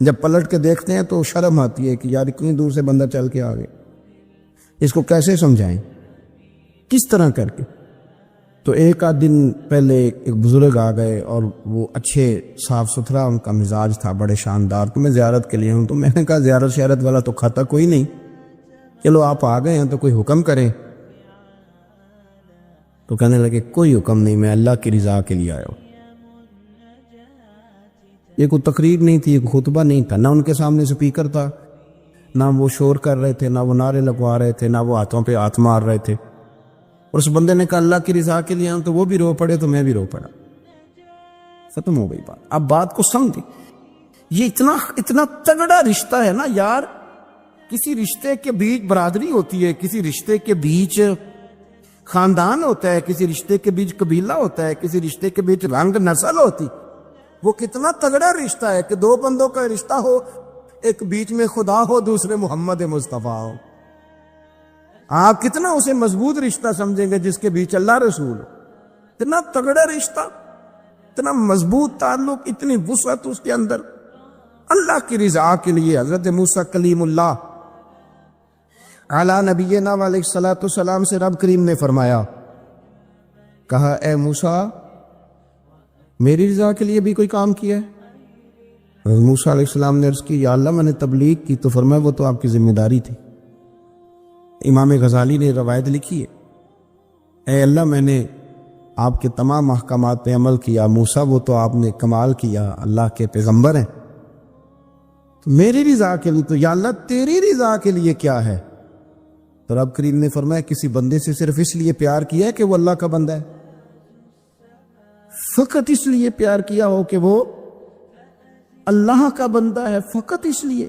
جب پلٹ کے دیکھتے ہیں تو شرم آتی ہے کہ یار اتنی دور سے بندہ چل کے آ گیا, اس کو کیسے سمجھائیں, کس طرح کر کے. تو ایک آدھ دن پہلے ایک بزرگ آ گئے اور وہ اچھے صاف ستھرا ان کا مزاج تھا, بڑے شاندار. تو میں زیارت کے لیے ہوں, تو میں نے کہا زیارت شیارت والا تو کھاتا کوئی نہیں, چلو آپ آ گئے ہیں تو کوئی حکم کریں. تو کہنے لگے کوئی حکم نہیں, میں اللہ کی رضا کے لیے آیا ہوں. یہ کوئی تقریر نہیں تھی, کوئی خطبہ نہیں تھا, نہ ان کے سامنے سپیکر تھا, نہ وہ شور کر رہے تھے, نہ وہ نعرے لگوا رہے تھے, نہ وہ ہاتھوں پہ ہاتھ مار رہے تھے. اور اس بندے نے کہا اللہ کی رضا کے لیے آؤں, تو وہ بھی رو پڑے تو میں بھی رو پڑا. ختم ہو گئی بات. اب بات کو سمجھیں, یہ اتنا تگڑا رشتہ ہے نا یار. کسی رشتے کے بیچ برادری ہوتی ہے, کسی رشتے کے بیچ خاندان ہوتا ہے, کسی رشتے کے بیچ قبیلہ ہوتا ہے, کسی رشتے کے بیچ رنگ نسل ہوتی. وہ کتنا تگڑا رشتہ ہے کہ دو بندوں کا رشتہ ہو, ایک بیچ میں خدا ہو, دوسرے محمد مصطفیٰ ہو. آپ کتنا اسے مضبوط رشتہ سمجھیں گے جس کے بیچ اللہ رسول ہو. اتنا تگڑا رشتہ, اتنا مضبوط تعلق, اتنی وسعت اس کے اندر. اللہ کی رضا کے لیے حضرت موسیٰ کلیم اللہ علی نبینا علیہ الصلوۃ والسلام سے رب کریم نے فرمایا, کہا اے موسیٰ میری رضا کے لیے بھی کوئی کام کیا ہے؟ حضرت موسیٰ علیہ السلام نے عرض کی یا اللہ میں نے تبلیغ کی. تو فرمایا وہ تو آپ کی ذمہ داری تھی. امام غزالی نے روایت لکھی ہے, اے اللہ میں نے آپ کے تمام احکامات پہ عمل کیا, موسیٰ وہ تو آپ نے کمال کیا, اللہ کے پیغمبر ہیں. تو میری رضا کے لیے, تو یا اللہ تیری رضا کے لیے کیا ہے؟ تو رب کریم نے فرمایا کسی بندے سے صرف اس لیے پیار کیا ہے کہ وہ اللہ کا بندہ ہے, فقط اس لیے پیار کیا ہو کہ وہ اللہ کا بندہ ہے, فقط اس لیے.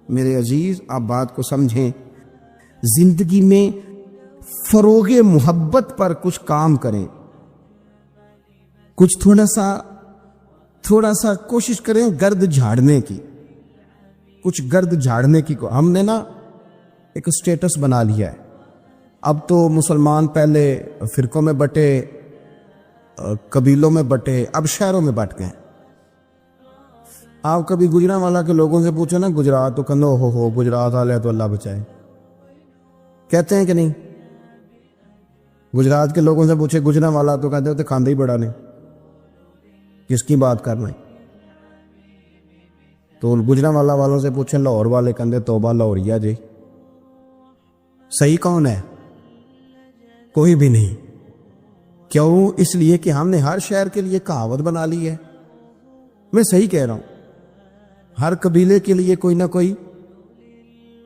میرے عزیز آپ بات کو سمجھیں, زندگی میں فروغ محبت پر کچھ کام کریں, کچھ تھوڑا سا کوشش کریں گرد جھاڑنے کی, کچھ گرد جھاڑنے کی. کو ہم نے نا ایک سٹیٹس بنا لیا ہے. اب تو مسلمان پہلے فرقوں میں بٹے, قبیلوں میں بٹے, اب شہروں میں بٹ گئے. آپ کبھی گجرانوالا کے لوگوں سے پوچھو نا گجرات, تو کہو ہو گجرات والے تو اللہ بچائے, کہتے ہیں کہ نہیں؟ گجرات کے لوگوں سے پوچھے گجرانوالا تو کہتے ہوتے کھاندے ہی بڑا نہیں, کس کی بات کر رہے ہیں. تو گجرانوالا والوں سے پوچھیں لاہور والے, کہتے توبہ لاہوریا جی. صحیح کون ہے؟ کوئی بھی نہیں. کیوں؟ اس لیے کہ ہم نے ہر شہر کے لیے کہاوت بنا لی ہے. میں صحیح کہہ رہا ہوں, ہر قبیلے کے لیے کوئی نہ کوئی.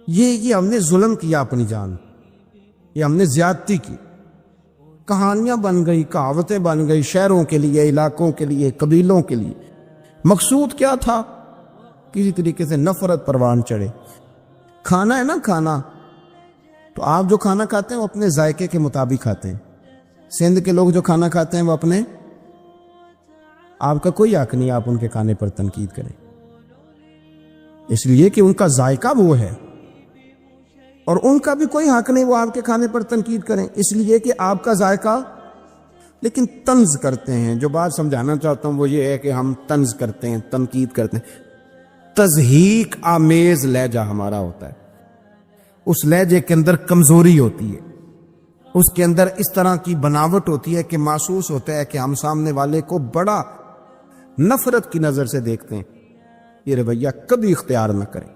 یہ ہم نے ظلم کیا اپنی جان, یہ ہم نے زیادتی کی. کہانیاں بن گئی, کہاوتیں بن گئی شہروں کے لیے, علاقوں کے لیے, قبیلوں کے لیے. مقصود کیا تھا؟ کسی طریقے سے نفرت پروان چڑھے. کھانا ہے نا, کھانا تو آپ جو کھانا کھاتے ہیں وہ اپنے ذائقے کے مطابق کھاتے ہیں. سندھ کے لوگ جو کھانا کھاتے ہیں وہ اپنے, آپ کا کوئی حق نہیں آپ ان کے کھانے پر تنقید کریں, اس لیے کہ ان کا ذائقہ وہ ہے, اور ان کا بھی کوئی حق نہیں وہ آپ کے کھانے پر تنقید کریں اس لیے کہ آپ کا ذائقہ. لیکن طنز کرتے ہیں. جو بات سمجھانا چاہتا ہوں وہ یہ ہے کہ ہم طنز کرتے ہیں, تنقید کرتے ہیں. تضحیک آمیز لہجہ ہمارا ہوتا ہے, اس لہجے کے اندر کمزوری ہوتی ہے, اس کے اندر اس طرح کی بناوٹ ہوتی ہے کہ محسوس ہوتا ہے کہ ہم سامنے والے کو بڑا نفرت کی نظر سے دیکھتے ہیں. یہ رویہ کبھی اختیار نہ کریں.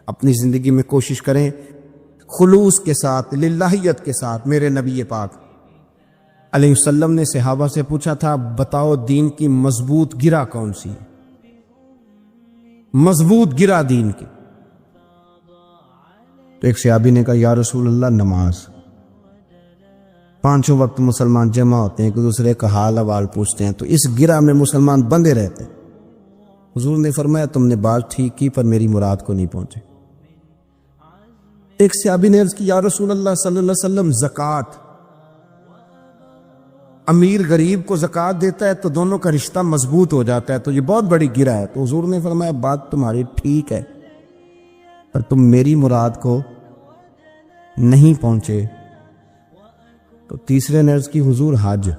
اپنی زندگی میں کوشش کریں خلوص کے ساتھ, للہیت کے ساتھ. میرے نبی پاک علیہ السلام نے صحابہ سے پوچھا تھا بتاؤ دین کی مضبوط گرہ کون سی ہے؟ مضبوط گرہ دین کی. تو ایک صحابی نے کہا یا رسول اللہ نماز. 5 وقت مسلمان جمع ہوتے ہیں, ایک دوسرے کا حال احوال پوچھتے ہیں, تو اس گرہ میں مسلمان بندے رہتے ہیں. حضور نے فرمایا تم نے بات ٹھیک کی پر میری مراد کو نہیں پہنچے. ایک صحابی نے عرض کی یا رسول اللہ صلی اللہ علیہ وسلم زکوٰۃ. امیر غریب کو زکوٰۃ دیتا ہے تو دونوں کا رشتہ مضبوط ہو جاتا ہے، تو یہ بہت بڑی گرہ ہے۔ تو حضور نے فرمایا بات تمہاری ٹھیک ہے، پر تم میری مراد کو نہیں پہنچے۔ تو تیسرے نے عرض کی حضور حج،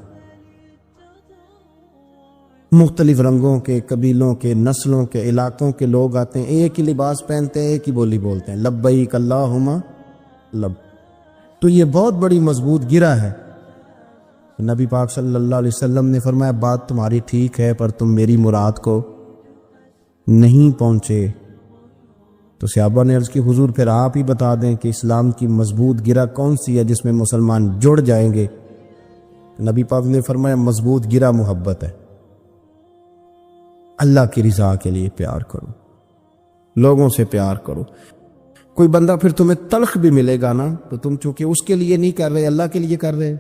مختلف رنگوں کے، قبیلوں کے، نسلوں کے، علاقوں کے لوگ آتے ہیں، ایک ہی لباس پہنتے ہیں، ایک ہی بولی بولتے ہیں، لبیک اللہم لب۔ تو یہ بہت بڑی مضبوط گرہ ہے۔ نبی پاک صلی اللہ علیہ وسلم نے فرمایا بات تمہاری ٹھیک ہے، پر تم میری مراد کو نہیں پہنچے۔ تو صحابہ نے عرض کی حضور پھر آپ ہی بتا دیں کہ اسلام کی مضبوط گرہ کون سی ہے جس میں مسلمان جڑ جائیں گے؟ نبی پاک نے فرمایا مضبوط گرہ محبت ہے، اللہ کی رضا کے لیے پیار کرو، لوگوں سے پیار کرو۔ کوئی بندہ پھر تمہیں تلخ بھی ملے گا نا، تو تم چونکہ اس کے لیے نہیں کر رہے، اللہ کے لیے کر رہے،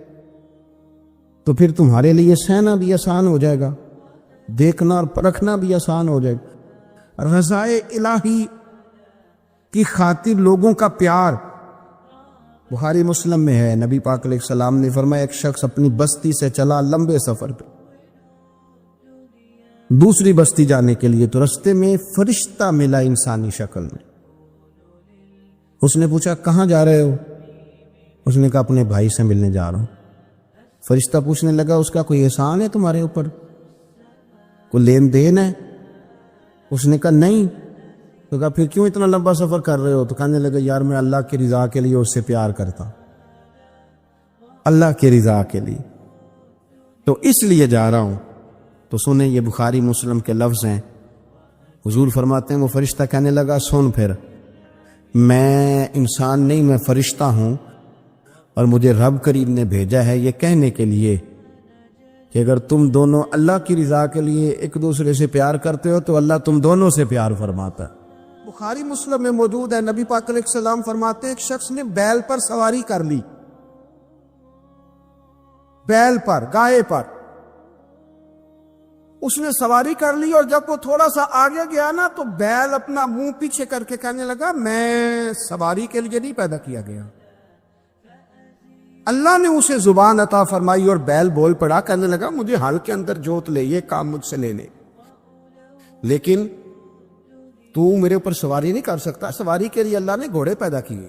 تو پھر تمہارے لیے سہنا بھی آسان ہو جائے گا، دیکھنا اور پرکھنا بھی آسان ہو جائے گا۔ رضائے الہی کی خاطر لوگوں کا پیار بخاری مسلم میں ہے۔ نبی پاک علیہ السلام نے فرمایا ایک شخص اپنی بستی سے چلا لمبے سفر پہ، دوسری بستی جانے کے لیے، تو رستے میں فرشتہ ملا انسانی شکل میں۔ اس نے پوچھا کہاں جا رہے ہو؟ اس نے کہا اپنے بھائی سے ملنے جا رہا ہوں۔ فرشتہ پوچھنے لگا اس کا کوئی احسان ہے تمہارے اوپر، کوئی لین دین ہے؟ اس نے کہا نہیں۔ تو کہا پھر کیوں اتنا لمبا سفر کر رہے ہو؟ تو کہنے لگا یار میں اللہ کی رضا کے لیے اس سے پیار کرتا ہوں، اللہ کی رضا کے لیے، تو اس لیے جا رہا ہوں۔ تو سنیں یہ بخاری مسلم کے لفظ ہیں، حضور فرماتے ہیں وہ فرشتہ کہنے لگا سن پھر، میں انسان نہیں میں فرشتہ ہوں، اور مجھے رب کریم نے بھیجا ہے یہ کہنے کے لیے کہ اگر تم دونوں اللہ کی رضا کے لیے ایک دوسرے سے پیار کرتے ہو تو اللہ تم دونوں سے پیار فرماتا ہے۔ بخاری مسلم میں موجود ہے، نبی پاک علیہ السلام فرماتے ہیں ایک شخص نے بیل پر سواری کر لی، بیل پر، گائے پر اس نے سواری کر لی، اور جب وہ تھوڑا سا آگے گیا نا تو بیل اپنا منہ پیچھے کر کے کہنے لگا میں سواری کے لیے نہیں پیدا کیا گیا۔ اللہ نے اسے زبان عطا فرمائی اور بیل بول پڑا، کہنے لگا مجھے ہل کے اندر جوت لے، یہ کام مجھ سے لے لے، لیکن تو میرے اوپر سواری نہیں کر سکتا۔ سواری کے لیے اللہ نے گھوڑے پیدا کیے،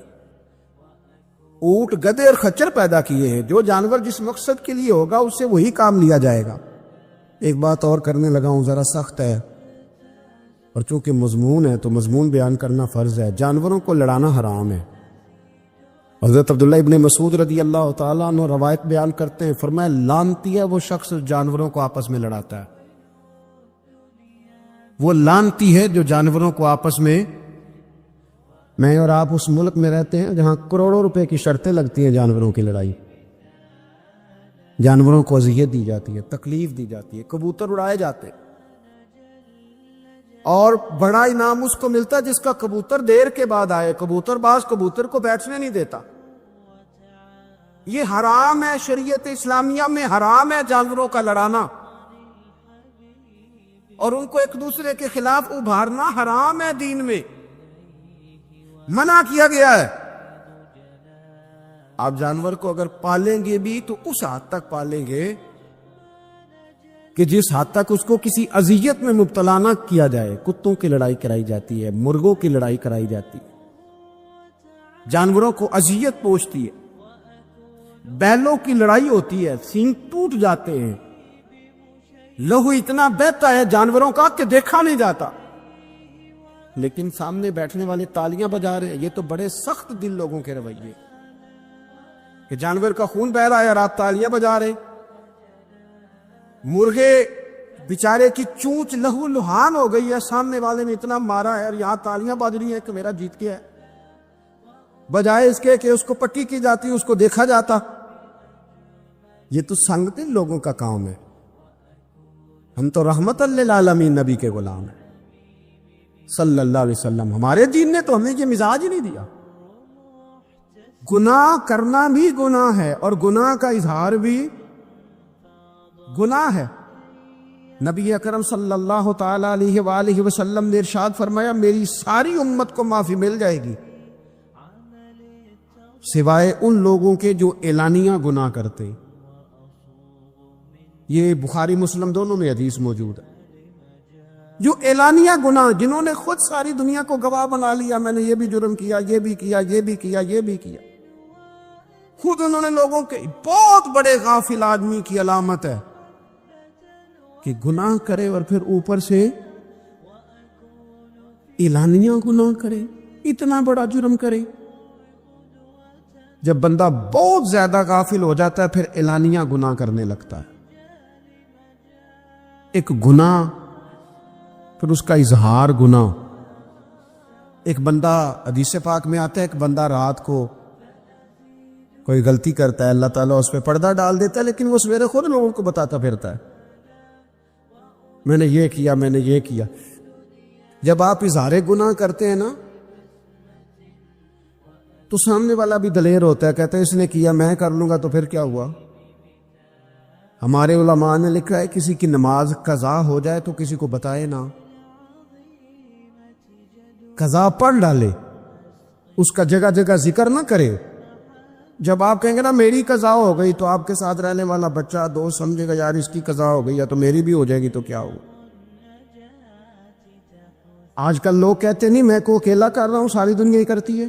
اونٹ، گدھے اور خچر پیدا کیے ہیں، جو جانور جس مقصد کے لیے ہوگا اس سے وہی کام لیا جائے گا۔ ایک بات اور کرنے لگا ہوں، ذرا سخت ہے، اور چونکہ مضمون ہے تو مضمون بیان کرنا فرض ہے۔ جانوروں کو لڑانا حرام ہے۔ حضرت عبداللہ ابن مسعود رضی اللہ تعالیٰ عنہ روایت بیان کرتے ہیں، فرمایا لعنتی ہے وہ شخص جانوروں کو آپس میں لڑاتا ہے، وہ لعنتی ہے جو جانوروں کو آپس میں اور آپ اس ملک میں رہتے ہیں جہاں کروڑوں روپے کی شرطیں لگتی ہیں جانوروں کی لڑائی، جانوروں کو اذیت دی جاتی ہے، تکلیف دی جاتی ہے، کبوتر اڑائے جاتے ہیں، اور بڑا انعام اس کو ملتا ہے جس کا کبوتر دیر کے بعد آئے۔ کبوتر باز کبوتر کو بیٹھنے نہیں دیتا، یہ حرام ہے، شریعت اسلامیہ میں حرام ہے جانوروں کا لڑانا، اور ان کو ایک دوسرے کے خلاف ابھارنا حرام ہے، دین میں منع کیا گیا ہے۔ آپ جانور کو اگر پالیں گے بھی تو اس حد تک پالیں گے کہ جس حد تک اس کو کسی اذیت میں مبتلا نہ کیا جائے۔ کتوں کی لڑائی کرائی جاتی ہے، مرغوں کی لڑائی کرائی جاتی ہے، جانوروں کو اذیت پہنچتی ہے، بیلوں کی لڑائی ہوتی ہے، سینگ ٹوٹ جاتے ہیں، لہو اتنا بہتا ہے جانوروں کا کہ دیکھا نہیں جاتا، لیکن سامنے بیٹھنے والے تالیاں بجا رہے ہیں۔ یہ تو بڑے سخت دل لوگوں کے رویے کہ جانور کا خون بہ رہا ہے اور آپ تالیاں بجا رہے۔ مرغے بیچارے کی چونچ لہو لہان ہو گئی ہے، سامنے والے نے اتنا مارا ہے اور یہاں تالیاں بج رہی ہیں کہ میرا جیت گیا ہے، بجائے اس کے کہ اس کو پٹی کی جاتی، اس کو دیکھا جاتا۔ یہ تو سنگ دل لوگوں کا کام ہے۔ ہم تو رحمت للعالمین نبی کے غلام ہیں صلی اللہ علیہ وسلم، ہمارے دین نے تو ہمیں یہ مزاج ہی نہیں دیا۔ گناہ کرنا بھی گناہ ہے اور گناہ کا اظہار بھی گناہ ہے۔ نبی اکرم صلی اللہ تعالی علیہ وآلہ وسلم نے ارشاد فرمایا میری ساری امت کو معافی مل جائے گی سوائے ان لوگوں کے جو اعلانیہ گناہ کرتے، یہ بخاری مسلم دونوں میں حدیث موجود ہے. جو اعلانیہ گناہ، جنہوں نے خود ساری دنیا کو گواہ بنا لیا، میں نے یہ بھی جرم کیا، یہ بھی کیا، یہ بھی کیا، یہ بھی کیا. خود انہوں نے لوگوں کے، بہت بڑے غافل آدمی کی علامت ہے کہ گناہ کرے اور پھر اوپر سے اعلانیہ گناہ کرے، اتنا بڑا جرم کرے. جب بندہ بہت زیادہ غافل ہو جاتا ہے پھر اعلانیہ گناہ کرنے لگتا ہے. ایک گناہ، پھر اس کا اظہار گناہ. ایک بندہ، حدیث پاک میں آتا ہے، ایک بندہ رات کو کوئی غلطی کرتا ہے، اللہ تعالیٰ اس پہ پردہ ڈال دیتا ہے، لیکن وہ سویرے خود لوگوں کو بتاتا پھرتا ہے میں نے یہ کیا، میں نے یہ کیا. جب آپ اظہار گناہ کرتے ہیں نا تو سامنے والا بھی دلیر ہوتا ہے، کہتا ہے اس نے کیا، میں کر لوں گا تو پھر کیا ہوا. ہمارے علماء نے لکھا ہے کسی کی نماز قضا ہو جائے تو کسی کو بتائے نہ، قضا پڑھ ڈالے، اس کا جگہ جگہ ذکر نہ کرے. جب آپ کہیں گے نا میری قضا ہو گئی تو آپ کے ساتھ رہنے والا بچہ دوست سمجھے گا یار اس کی قضا ہو گئی، یا تو میری بھی ہو جائے گی تو کیا ہوگا. آج کل لوگ کہتے نہیں میں کو اکیلا کر رہا ہوں، ساری دنیا ہی کرتی ہے.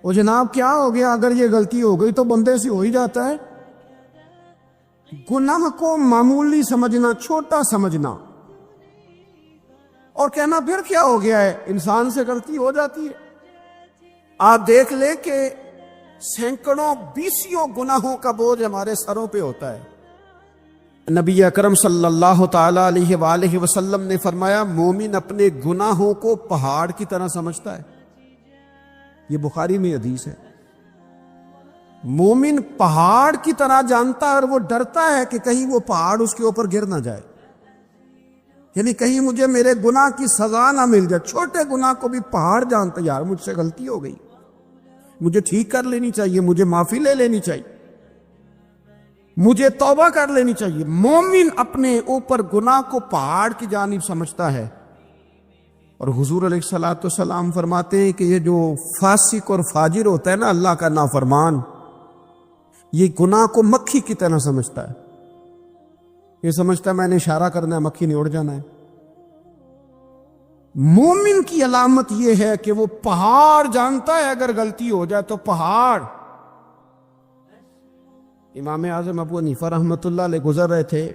وہ جناب کیا ہو گیا، اگر یہ غلطی ہو گئی تو بندے سے ہو ہی جاتا ہے. گناہ کو معمولی سمجھنا، چھوٹا سمجھنا اور کہنا پھر کیا ہو گیا ہے، انسان سے غلطی ہو جاتی ہے. آپ دیکھ لیں کہ سینکڑوں بیسیوں گناہوں کا بوجھ ہمارے سروں پہ ہوتا ہے. نبی اکرم صلی اللہ تعالی علیہ وآلہ وسلم نے فرمایا مومن اپنے گناہوں کو پہاڑ کی طرح سمجھتا ہے. یہ بخاری میں حدیث ہے. مومن پہاڑ کی طرح جانتا ہے اور وہ ڈرتا ہے کہ کہیں وہ پہاڑ اس کے اوپر گر نہ جائے، یعنی کہیں مجھے میرے گناہ کی سزا نہ مل جائے. چھوٹے گناہ کو بھی پہاڑ جانتا، یار مجھ سے غلطی ہو گئی، مجھے ٹھیک کر لینی چاہیے، مجھے معافی لے لینی چاہیے، مجھے توبہ کر لینی چاہیے. مومن اپنے اوپر گناہ کو پہاڑ کی جانب سمجھتا ہے. اور حضور علیہ الصلوۃ والسلام فرماتے ہیں کہ یہ جو فاسق اور فاجر ہوتا ہے نا، اللہ کا نافرمان، یہ گناہ کو مکھی کی طرح سمجھتا ہے. یہ سمجھتا ہے میں نے اشارہ کرنا ہے، مکھی نے اڑ جانا ہے. مومن کی علامت یہ ہے کہ وہ پہاڑ جانتا ہے، اگر غلطی ہو جائے تو پہاڑ. امام اعظم ابو حنیفہ رحمۃ اللہ علیہ گزر رہے تھے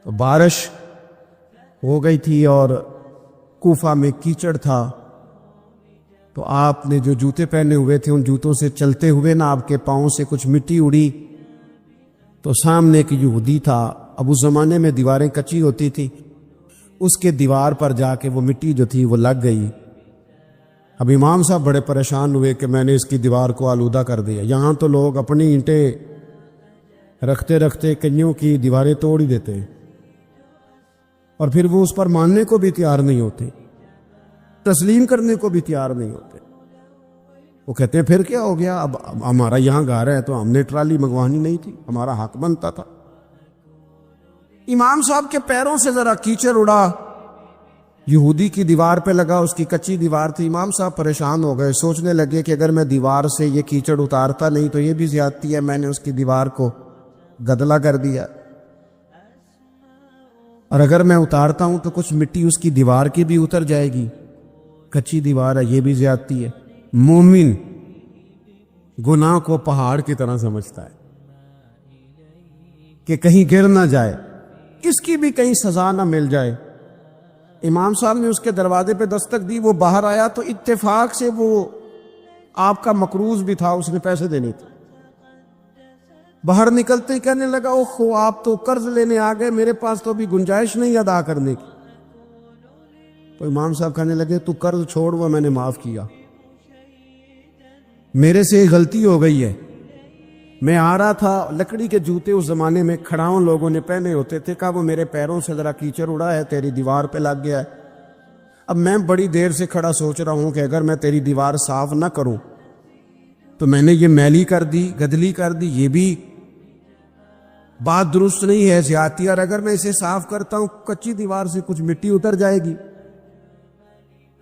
تو بارش ہو گئی تھی اور کوفہ میں کیچڑ تھا، تو آپ نے جو جوتے پہنے ہوئے تھے ان جوتوں سے چلتے ہوئے نا آپ کے پاؤں سے کچھ مٹی اڑی، تو سامنے ایک یہودی تھا. اب اس زمانے میں دیواریں کچی ہوتی تھی، اس کے دیوار پر جا کے وہ مٹی جو تھی وہ لگ گئی. اب امام صاحب بڑے پریشان ہوئے کہ میں نے اس کی دیوار کو آلودہ کر دیا. یہاں تو لوگ اپنی اینٹیں رکھتے رکھتے کئیوں کی دیواریں توڑ ہی دیتے ہیں، اور پھر وہ اس پر ماننے کو بھی تیار نہیں ہوتے، تسلیم کرنے کو بھی تیار نہیں ہوتے. وہ کہتے ہیں پھر کیا ہو گیا، اب ہمارا یہاں گھر ہے تو ہم نے ٹرالی منگوانی نہیں تھی، ہمارا حق بنتا تھا. امام صاحب کے پیروں سے ذرا کیچڑ اڑا، یہودی کی دیوار پہ لگا، اس کی کچی دیوار تھی. امام صاحب پریشان ہو گئے، سوچنے لگے کہ اگر میں دیوار سے یہ کیچڑ اتارتا نہیں تو یہ بھی زیادتی ہے، میں نے اس کی دیوار کو گدلا کر دیا، اور اگر میں اتارتا ہوں تو کچھ مٹی اس کی دیوار کی بھی اتر جائے گی، کچی دیوار ہے، یہ بھی زیادتی ہے. مومن گناہ کو پہاڑ کی طرح سمجھتا ہے کہ کہیں گر نہ جائے، اس کی بھی کہیں سزا نہ مل جائے. امام صاحب نے اس کے دروازے پہ دستک دی، وہ باہر آیا تو اتفاق سے وہ آپ کا مقروض بھی تھا، اس نے پیسے دینے تھے. باہر نکلتے ہی کہنے لگا اوہ آپ تو قرض لینے آ گئے، میرے پاس تو ابھی گنجائش نہیں ادا کرنے کی. تو امام صاحب کہنے لگے تو قرض چھوڑ، وہ میں نے معاف کیا، میرے سے ایک غلطی ہو گئی ہے. میں آ رہا تھا، لکڑی کے جوتے اس زمانے میں کھڑاؤں لوگوں نے پہنے ہوتے تھے، کہا وہ میرے پیروں سے ذرا کیچڑ اڑا ہے، تیری دیوار پہ لگ گیا ہے. اب میں بڑی دیر سے کھڑا سوچ رہا ہوں کہ اگر میں تیری دیوار صاف نہ کروں تو میں نے یہ میلی کر دی، گدلی کر دی، یہ بھی بات درست نہیں ہے، زیادتی. اور اگر میں اسے صاف کرتا ہوں کچی دیوار سے کچھ مٹی اتر جائے گی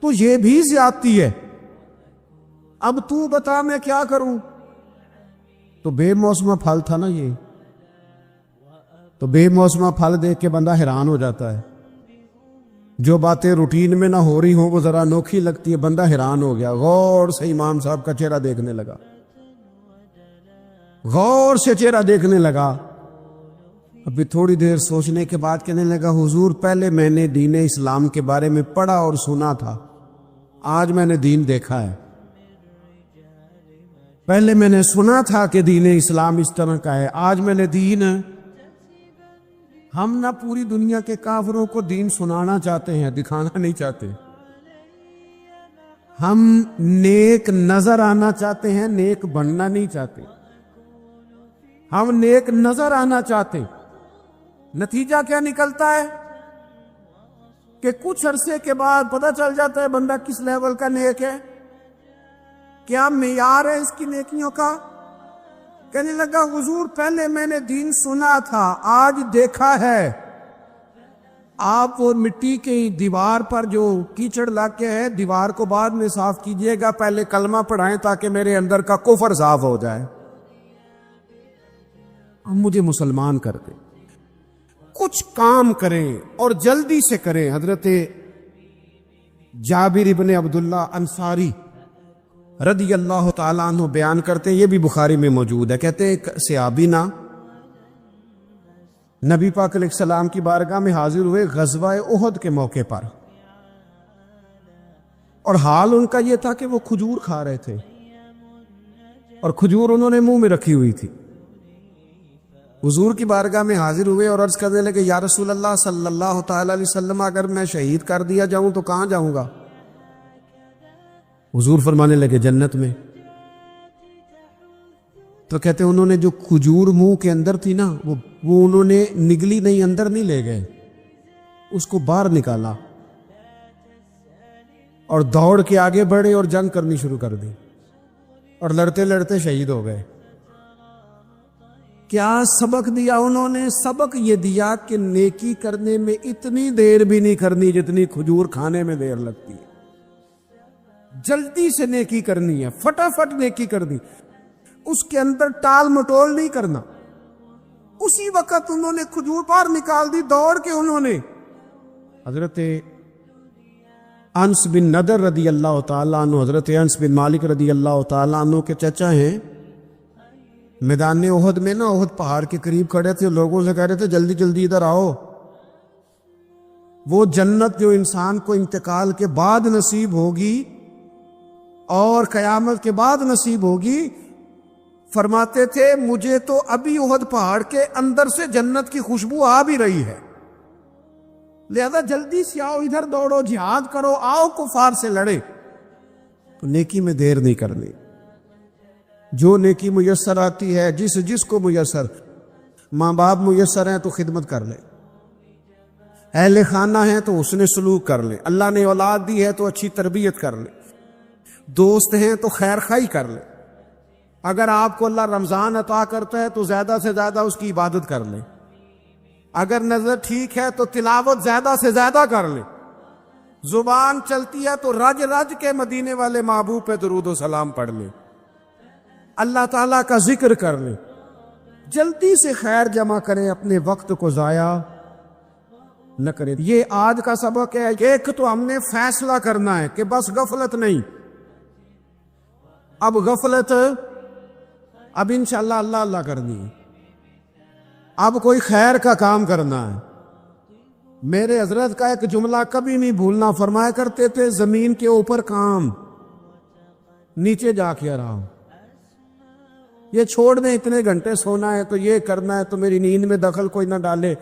تو یہ بھی زیادتی ہے. اب تو بتا میں کیا کروں. تو بے موسمہ پھل تھا نا یہ. تو بے موسمہ پھل دیکھ کے بندہ حیران ہو جاتا ہے. جو باتیں روٹین میں نہ ہو رہی ہوں وہ ذرا انوکھی لگتی ہے, بندہ حیران ہو گیا. غور سے امام صاحب کا چہرہ دیکھنے لگا, غور سے چہرہ دیکھنے لگا. ابھی تھوڑی دیر سوچنے کے بعد کہنے لگا, حضور پہلے میں نے دین اسلام کے بارے میں پڑھا اور سنا تھا, آج میں نے دین دیکھا ہے. پہلے میں نے سنا تھا کہ دین اسلام اس طرح کا ہے, آج میں نے دین. ہم نہ پوری دنیا کے کافروں کو دین سنانا چاہتے ہیں, دکھانا نہیں چاہتے. ہم نیک نظر آنا چاہتے ہیں, نیک بننا نہیں چاہتے. ہم نیک نظر آنا چاہتے. نتیجہ کیا نکلتا ہے کہ کچھ عرصے کے بعد پتہ چل جاتا ہے بندہ کس لیول کا نیک ہے, کیا معیار ہے اس کی نیکیوں کا. کہنے لگا, حضور پہلے میں نے دین سنا تھا, آج دیکھا ہے. آپ وہ مٹی کی دیوار پر جو کیچڑ لگ کے ہے, دیوار کو بعد میں صاف کیجئے گا, پہلے کلمہ پڑھائیں تاکہ میرے اندر کا کفر صاف ہو جائے. مجھے مسلمان کر دیں. کچھ کام کریں اور جلدی سے کریں. حضرت جابر ابن عبداللہ انصاری رضی اللہ تعالیٰ عنہ بیان کرتے ہیں, یہ بھی بخاری میں موجود ہے. کہتے ہیں ایک صحابی نا نبی پاک علیہ السلام کی بارگاہ میں حاضر ہوئے غزوہ احد کے موقع پر, اور حال ان کا یہ تھا کہ وہ کھجور کھا رہے تھے, اور کھجور انہوں نے منہ میں رکھی ہوئی تھی. حضور کی بارگاہ میں حاضر ہوئے اور عرض کرنے لگے, یا رسول اللہ صلی اللہ تعالی علیہ وسلم, اگر میں شہید کر دیا جاؤں تو کہاں جاؤں گا؟ حضور فرمانے لگے, جنت میں. تو کہتے انہوں نے جو کھجور منہ کے اندر تھی نا, وہ انہوں نے نگلی نہیں, اندر نہیں لے گئے, اس کو باہر نکالا اور دوڑ کے آگے بڑھے اور جنگ کرنی شروع کر دی, اور لڑتے لڑتے شہید ہو گئے. کیا سبق دیا انہوں نے؟ سبق یہ دیا کہ نیکی کرنے میں اتنی دیر بھی نہیں کرنی جتنی کھجور کھانے میں دیر لگتی ہے. جلدی سے نیکی کرنی ہے, فٹافٹ نیکی کرنی, اس کے اندر ٹال مٹول نہیں کرنا. اسی وقت انہوں نے کھجور باہر نکال دی, دوڑ کے انہوں نے. حضرت انس بن نضر رضی اللہ تعالیٰ عنہ, حضرت انس بن مالک رضی اللہ تعالیٰ عنہ کے چچا ہیں, میدان احد میں نا, احد پہاڑ کے قریب کھڑے تھے, لوگوں سے کہہ رہے تھے جلدی جلدی ادھر آؤ. وہ جنت جو انسان کو انتقال کے بعد نصیب ہوگی اور قیامت کے بعد نصیب ہوگی, فرماتے تھے مجھے تو ابھی احد پہاڑ کے اندر سے جنت کی خوشبو آ بھی رہی ہے, لہذا جلدی سے آؤ, ادھر دوڑو, جہاد کرو, آؤ کفار سے لڑے. تو نیکی میں دیر نہیں کرنی. جو نیکی میسر آتی ہے, جس کو میسر, ماں باپ میسر ہیں تو خدمت کر لے, اہل خانہ ہیں تو اس نے سلوک کر لے, اللہ نے اولاد دی ہے تو اچھی تربیت کر لے, دوست ہیں تو خیر خواہی کر لے. اگر آپ کو اللہ رمضان عطا کرتا ہے تو زیادہ سے زیادہ اس کی عبادت کر لے. اگر نظر ٹھیک ہے تو تلاوت زیادہ سے زیادہ کر لے. زبان چلتی ہے تو رج رج کے مدینے والے محبوب پہ درود و سلام پڑھ لے, اللہ تعالیٰ کا ذکر کر لے. جلدی سے خیر جمع کریں, اپنے وقت کو ضائع نہ کریں. یہ آج کا سبق ہے. ایک تو ہم نے فیصلہ کرنا ہے کہ بس غفلت نہیں, اب غفلت اب انشاءاللہ اللہ اللہ کرنی ہے, اب کوئی خیر کا کام کرنا ہے. میرے حضرت کا ایک جملہ کبھی نہیں بھولنا, فرمایا کرتے تھے زمین کے اوپر کام, نیچے جا کے آرام. یہ چھوڑ دیں, اتنے گھنٹے سونا ہے تو یہ کرنا ہے, تو میری نیند میں دخل کوئی نہ ڈالے,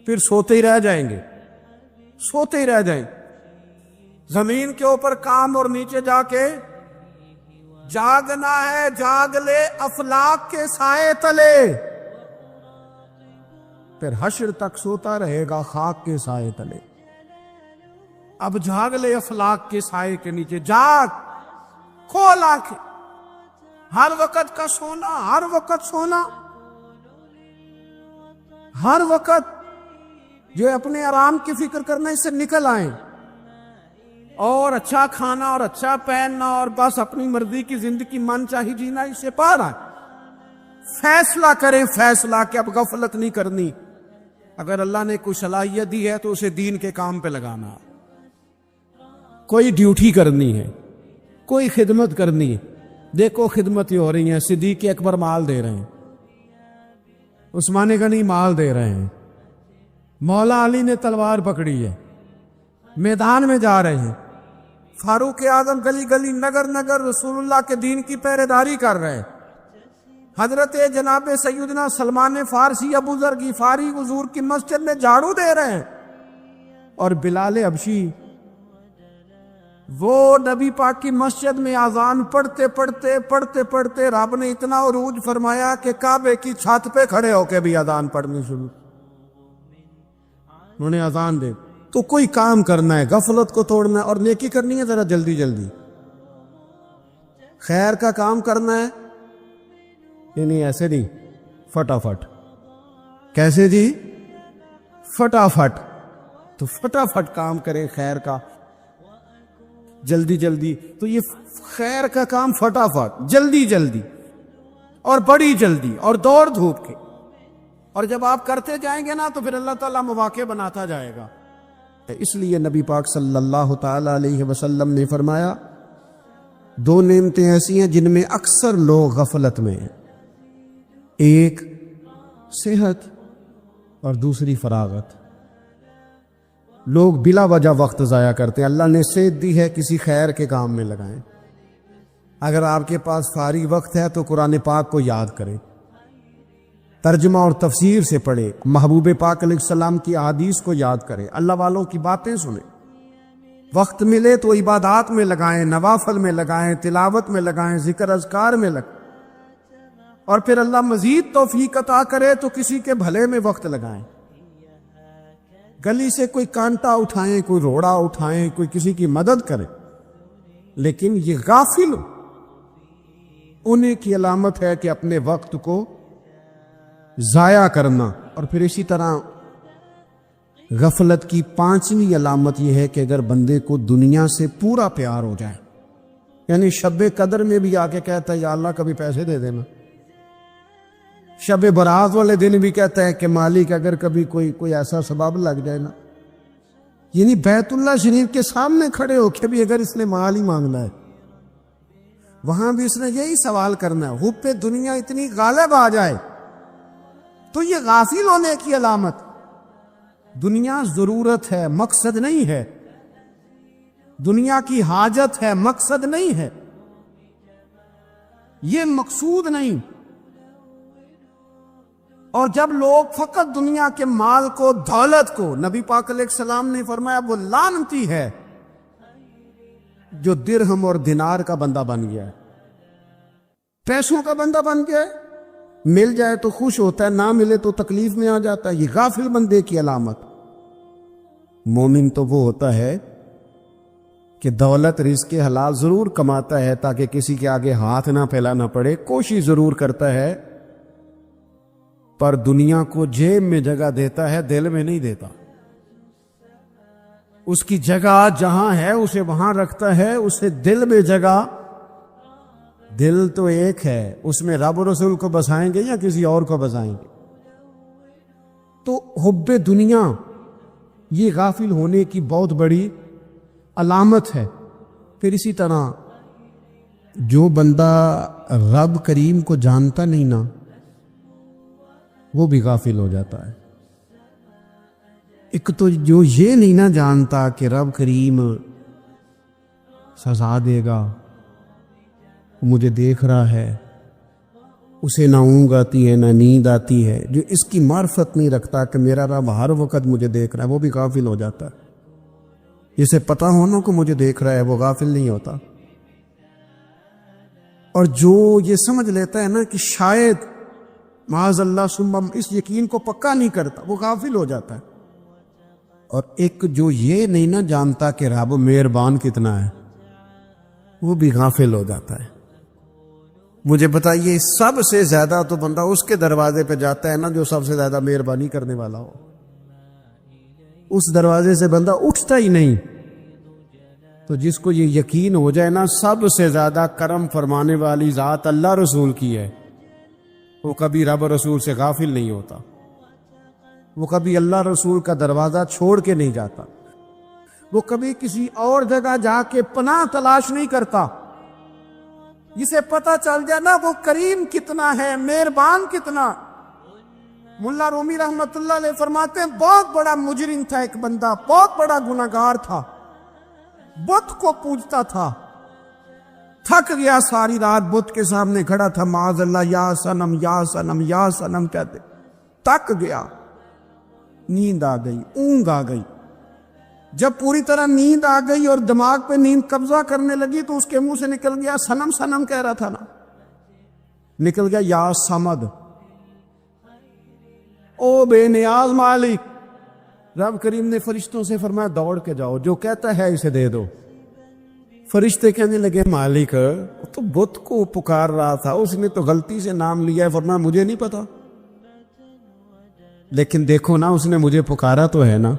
پھر سوتے ہی رہ جائیں گے, سوتے ہی رہ جائیں. زمین کے اوپر کام اور نیچے جا کے جاگنا ہے, جاگ لے افلاک کے سائے تلے, پھر حشر تک سوتا رہے گا خاک کے سائے تلے. اب جاگ لے افلاک کے سائے کے نیچے, جاگ, کھول آنکھیں. ہر وقت کا سونا, ہر وقت سونا, ہر وقت جو اپنے آرام کی فکر کرنا, اس سے نکل آئیں, اور اچھا کھانا اور اچھا پہننا اور بس اپنی مرضی کی زندگی من چاہی جینا, اس سے پار آئیں. فیصلہ کریں، فیصلہ کہ اب غفلت نہیں کرنی. اگر اللہ نے کوئی صلاحیت دی ہے تو اسے دین کے کام پہ لگانا، کوئی ڈیوٹی کرنی ہے، کوئی خدمت کرنی ہے. دیکھو خدمت ہی ہو رہی ہیں. صدیق اکبر مال دے رہے ہیں، عثمان غنی مال دے رہے ہیں، مولا علی نے تلوار پکڑی ہے، میدان میں جا رہے ہیں، فاروق اعظم گلی گلی نگر نگر رسول اللہ کے دین کی پہرے داری کر رہے ہیں، حضرت جناب سیدنا سلمان فارسی ابو ذر غفاری حضور کی مسجد میں جھاڑو دے رہے ہیں، اور بلال حبشی وہ نبی پاک کی مسجد میں اذان پڑھتے پڑھتے پڑھتے پڑھتے رب نے اتنا عروج فرمایا کہ کعبے کی چھت پہ کھڑے ہو کے بھی اذان پڑھنی شروع. انہوں نے اذان دے. تو کوئی کام کرنا ہے، غفلت کو توڑنا ہے اور نیکی کرنی ہے ذرا جلدی جلدی. خیر کا کام کرنا ہے، نہیں ایسے نہیں، فٹافٹ. کیسے جی؟ فٹافٹ. تو فٹافٹ کام کریں خیر کا، جلدی جلدی. تو یہ خیر کا کام فٹافٹ، جلدی جلدی اور بڑی جلدی اور دوڑ دھوپ کے. اور جب آپ کرتے جائیں گے نا تو پھر اللہ تعالیٰ مواقع بناتا جائے گا. اس لیے نبی پاک صلی اللہ تعالی علیہ وسلم نے فرمایا 2 نعمتیں ایسی ہیں جن میں اکثر لوگ غفلت میں ہیں، ایک صحت اور دوسری فراغت. لوگ بلا وجہ وقت ضائع کرتے ہیں. اللہ نے صحت دی ہے، کسی خیر کے کام میں لگائیں. اگر آپ کے پاس فارغ وقت ہے تو قرآن پاک کو یاد کریں، ترجمہ اور تفسیر سے پڑھیں، محبوب پاک علیہ السلام کی احادیث کو یاد کریں، اللہ والوں کی باتیں سنیں. وقت ملے تو عبادات میں لگائیں، نوافل میں لگائیں، تلاوت میں لگائیں، ذکر اذکار میں لگائیں. اور پھر اللہ مزید توفیق عطا کرے تو کسی کے بھلے میں وقت لگائیں. گلی سے کوئی کانٹا اٹھائیں، کوئی روڑا اٹھائیں، کوئی کسی کی مدد کریں. لیکن یہ غافل انہیں کی علامت ہے کہ اپنے وقت کو ضائع کرنا. اور پھر اسی طرح غفلت کی 5ویں علامت یہ ہے کہ اگر بندے کو دنیا سے پورا پیار ہو جائے، یعنی شب قدر میں بھی آ کے کہتا ہے یا اللہ کبھی پیسے دے دینا، شب برات والے دن بھی کہتا ہے کہ مالک اگر کبھی کوئی ایسا سبب لگ جائے نا، یعنی بیت اللہ شریف کے سامنے کھڑے ہو کے بھی اگر اس نے مال ہی مانگنا ہے، وہاں بھی اس نے یہی سوال کرنا ہے. حب دنیا اتنی غالب آ جائے تو یہ غافل ہونے کی علامت. دنیا ضرورت ہے، مقصد نہیں ہے. دنیا کی حاجت ہے، مقصد نہیں ہے. یہ مقصود نہیں. اور جب لوگ فقط دنیا کے مال کو، دولت کو، نبی پاک علیہ السلام نے فرمایا وہ لعنتی ہے جو درہم اور دینار کا بندہ بن گیا ہے، پیسوں کا بندہ بن گیا ہے. مل جائے تو خوش ہوتا ہے، نہ ملے تو تکلیف میں آ جاتا ہے. یہ غافل بندے کی علامت. مومن تو وہ ہوتا ہے کہ دولت رزق حلال ضرور کماتا ہے تاکہ کسی کے آگے ہاتھ نہ پھیلانا پڑے، کوشش ضرور کرتا ہے، پر دنیا کو جیب میں جگہ دیتا ہے، دل میں نہیں دیتا. اس کی جگہ جہاں ہے اسے وہاں رکھتا ہے، اسے دل میں جگہ. دل تو ایک ہے، اس میں رب و رسول کو بسائیں گے یا کسی اور کو بسائیں گے؟ تو حب دنیا یہ غافل ہونے کی بہت بڑی علامت ہے. پھر اسی طرح جو بندہ رب کریم کو جانتا نہیں نا، وہ بھی غافل ہو جاتا ہے. ایک تو جو یہ نہیں نہ جانتا کہ رب کریم سزا دے گا، مجھے دیکھ رہا ہے، اسے نہ اونگ آتی ہے نہ نیند آتی ہے، جو اس کی معرفت نہیں رکھتا کہ میرا رب ہر وقت مجھے دیکھ رہا ہے، وہ بھی غافل ہو جاتا ہے. جسے پتہ ہونا کہ مجھے دیکھ رہا ہے وہ غافل نہیں ہوتا. اور جو یہ سمجھ لیتا ہے نا کہ شاید معاذ اللہ ثم اس یقین کو پکا نہیں کرتا، وہ غافل ہو جاتا ہے. اور ایک جو یہ نہیں نہ جانتا کہ رب مہربان کتنا ہے، وہ بھی غافل ہو جاتا ہے. مجھے بتائیے سب سے زیادہ تو بندہ اس کے دروازے پہ جاتا ہے نا جو سب سے زیادہ مہربانی کرنے والا ہو. اس دروازے سے بندہ اٹھتا ہی نہیں. تو جس کو یہ یقین ہو جائے نا سب سے زیادہ کرم فرمانے والی ذات اللہ رسول کی ہے، وہ کبھی رب رسول سے غافل نہیں ہوتا، وہ کبھی اللہ رسول کا دروازہ چھوڑ کے نہیں جاتا، وہ کبھی کسی اور جگہ جا کے پناہ تلاش نہیں کرتا۔ جسے پتہ چل جائے نا وہ کریم کتنا ہے، مہربان کتنا۔ ملا رومی رحمت اللہ علیہ فرماتے ہیں بہت بڑا مجرم تھا ایک بندہ، بہت بڑا گناہگار تھا، بت کو پوجتا تھا، تھک گیا ساری رات بت کے سامنے کھڑا تھا، معاذ اللہ یا صنم یا صنم یا صنم کہتے، تھک گیا، نیند آ گئی، اونگ آ گئی۔ جب پوری طرح نیند آ گئی اور دماغ پہ نیند قبضہ کرنے لگی تو اس کے منہ سے نکل گیا، صنم صنم کہہ رہا تھا نا، نکل گیا یا صمد، او بے نیاز مالک۔ رب کریم نے فرشتوں سے فرمایا دوڑ کے جاؤ، جو کہتا ہے اسے دے دو۔ فرشتے کہنے لگے مالک وہ تو بت کو پکار رہا تھا، اس نے تو غلطی سے نام لیا ہے۔ فرمایا مجھے نہیں پتا، لیکن دیکھو نا اس نے مجھے پکارا تو ہے نا،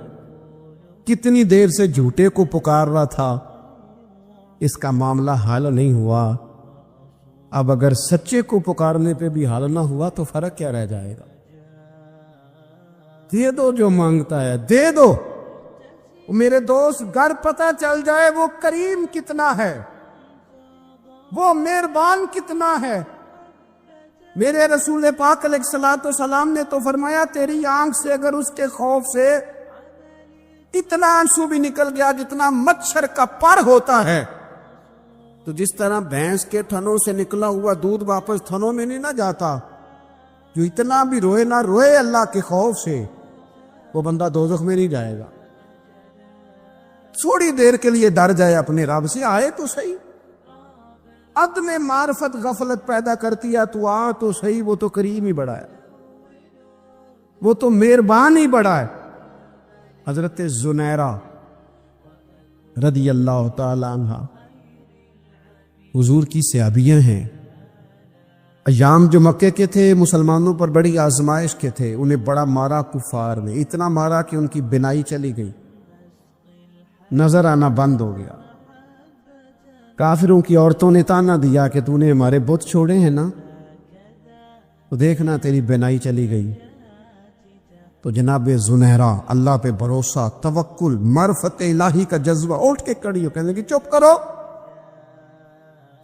کتنی دیر سے جھوٹے کو پکار رہا تھا، اس کا معاملہ حل نہیں ہوا، اب اگر سچے کو پکارنے پہ بھی حل نہ ہوا تو فرق کیا رہ جائے گا؟ دے دو جو مانگتا ہے، دے دو۔ میرے دوست گر پتہ چل جائے وہ کریم کتنا ہے، وہ مہربان کتنا ہے۔ میرے رسول پاک علیہ الصلوۃ والسلام نے تو فرمایا تیری آنکھ سے اگر اس کے خوف سے اتنا آنسو بھی نکل گیا جتنا مچھر کا پر ہوتا ہے، تو جس طرح بھینس کے تھنوں سے نکلا ہوا دودھ واپس تھنوں میں نہیں نہ جاتا، جو اتنا بھی روئے نہ روئے اللہ کے خوف سے، وہ بندہ دوزخ میں نہیں جائے گا۔ تھوڑی دیر کے لیے ڈر جائے اپنے رب سے، آئے تو صحیح۔ عدم معرفت غفلت پیدا کرتی ہے، تو آ تو صحیح، وہ تو کریم ہی بڑا ہے، وہ تو مہربان ہی بڑا ہے۔ حضرت زنیرہ رضی اللہ تعالی عنہ حضور کی صحابیاں ہیں۔ ایام جو مکے کے تھے مسلمانوں پر بڑی آزمائش کے تھے، انہیں بڑا مارا کفار نے، اتنا مارا کہ ان کی بینائی چلی گئی، نظر آنا بند ہو گیا۔ کافروں کی عورتوں نے تانا دیا کہ تو نے ہمارے بت چھوڑے ہیں نا، تو دیکھنا تیری بینائی چلی گئی۔ تو جناب زنیرہ اللہ پہ بھروسہ، توکل، معرفت الہی کا جذبہ، اٹھ کے کھڑی ہو کہنے لگی چپ کرو،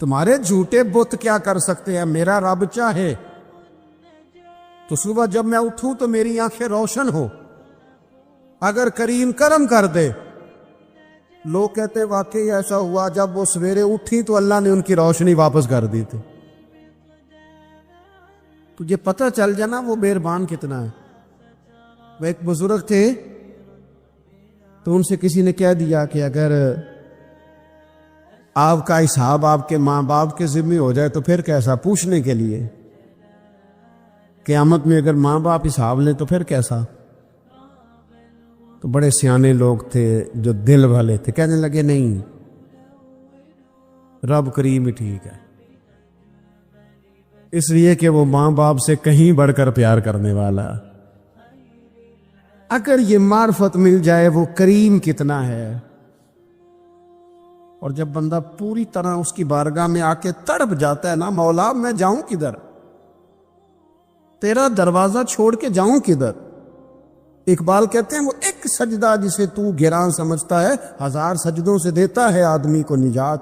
تمہارے جھوٹے بت کیا کر سکتے ہیں، میرا رب چاہے تو صبح جب میں اٹھوں تو میری آنکھیں روشن ہو، اگر کریم کرم کر دے۔ لوگ کہتے واقعی ایسا ہوا، جب وہ سویرے اٹھی تو اللہ نے ان کی روشنی واپس کر دی تھی۔ تجھے پتہ چل جانا وہ مہربان کتنا ہے۔ وہ ایک بزرگ تھے تو ان سے کسی نے کہہ دیا کہ اگر آپ کا حساب آپ کے ماں باپ کے ذمہ ہو جائے تو پھر کیسا، پوچھنے کے لیے قیامت میں اگر ماں باپ حساب لیں تو پھر کیسا؟ تو بڑے سیانے لوگ تھے جو دل والے تھے، کہنے لگے نہیں، رب کریم ہی ٹھیک ہے، اس لیے کہ وہ ماں باپ سے کہیں بڑھ کر پیار کرنے والا۔ اگر یہ معرفت مل جائے وہ کریم کتنا ہے، اور جب بندہ پوری طرح اس کی بارگاہ میں آ کے تڑپ جاتا ہے نا، مولا میں جاؤں کدھر، تیرا دروازہ چھوڑ کے جاؤں کدھر۔ اقبال کہتے ہیں وہ ایک سجدہ جسے تو گراں سمجھتا ہے، 1000 سجدوں سے دیتا ہے آدمی کو نجات۔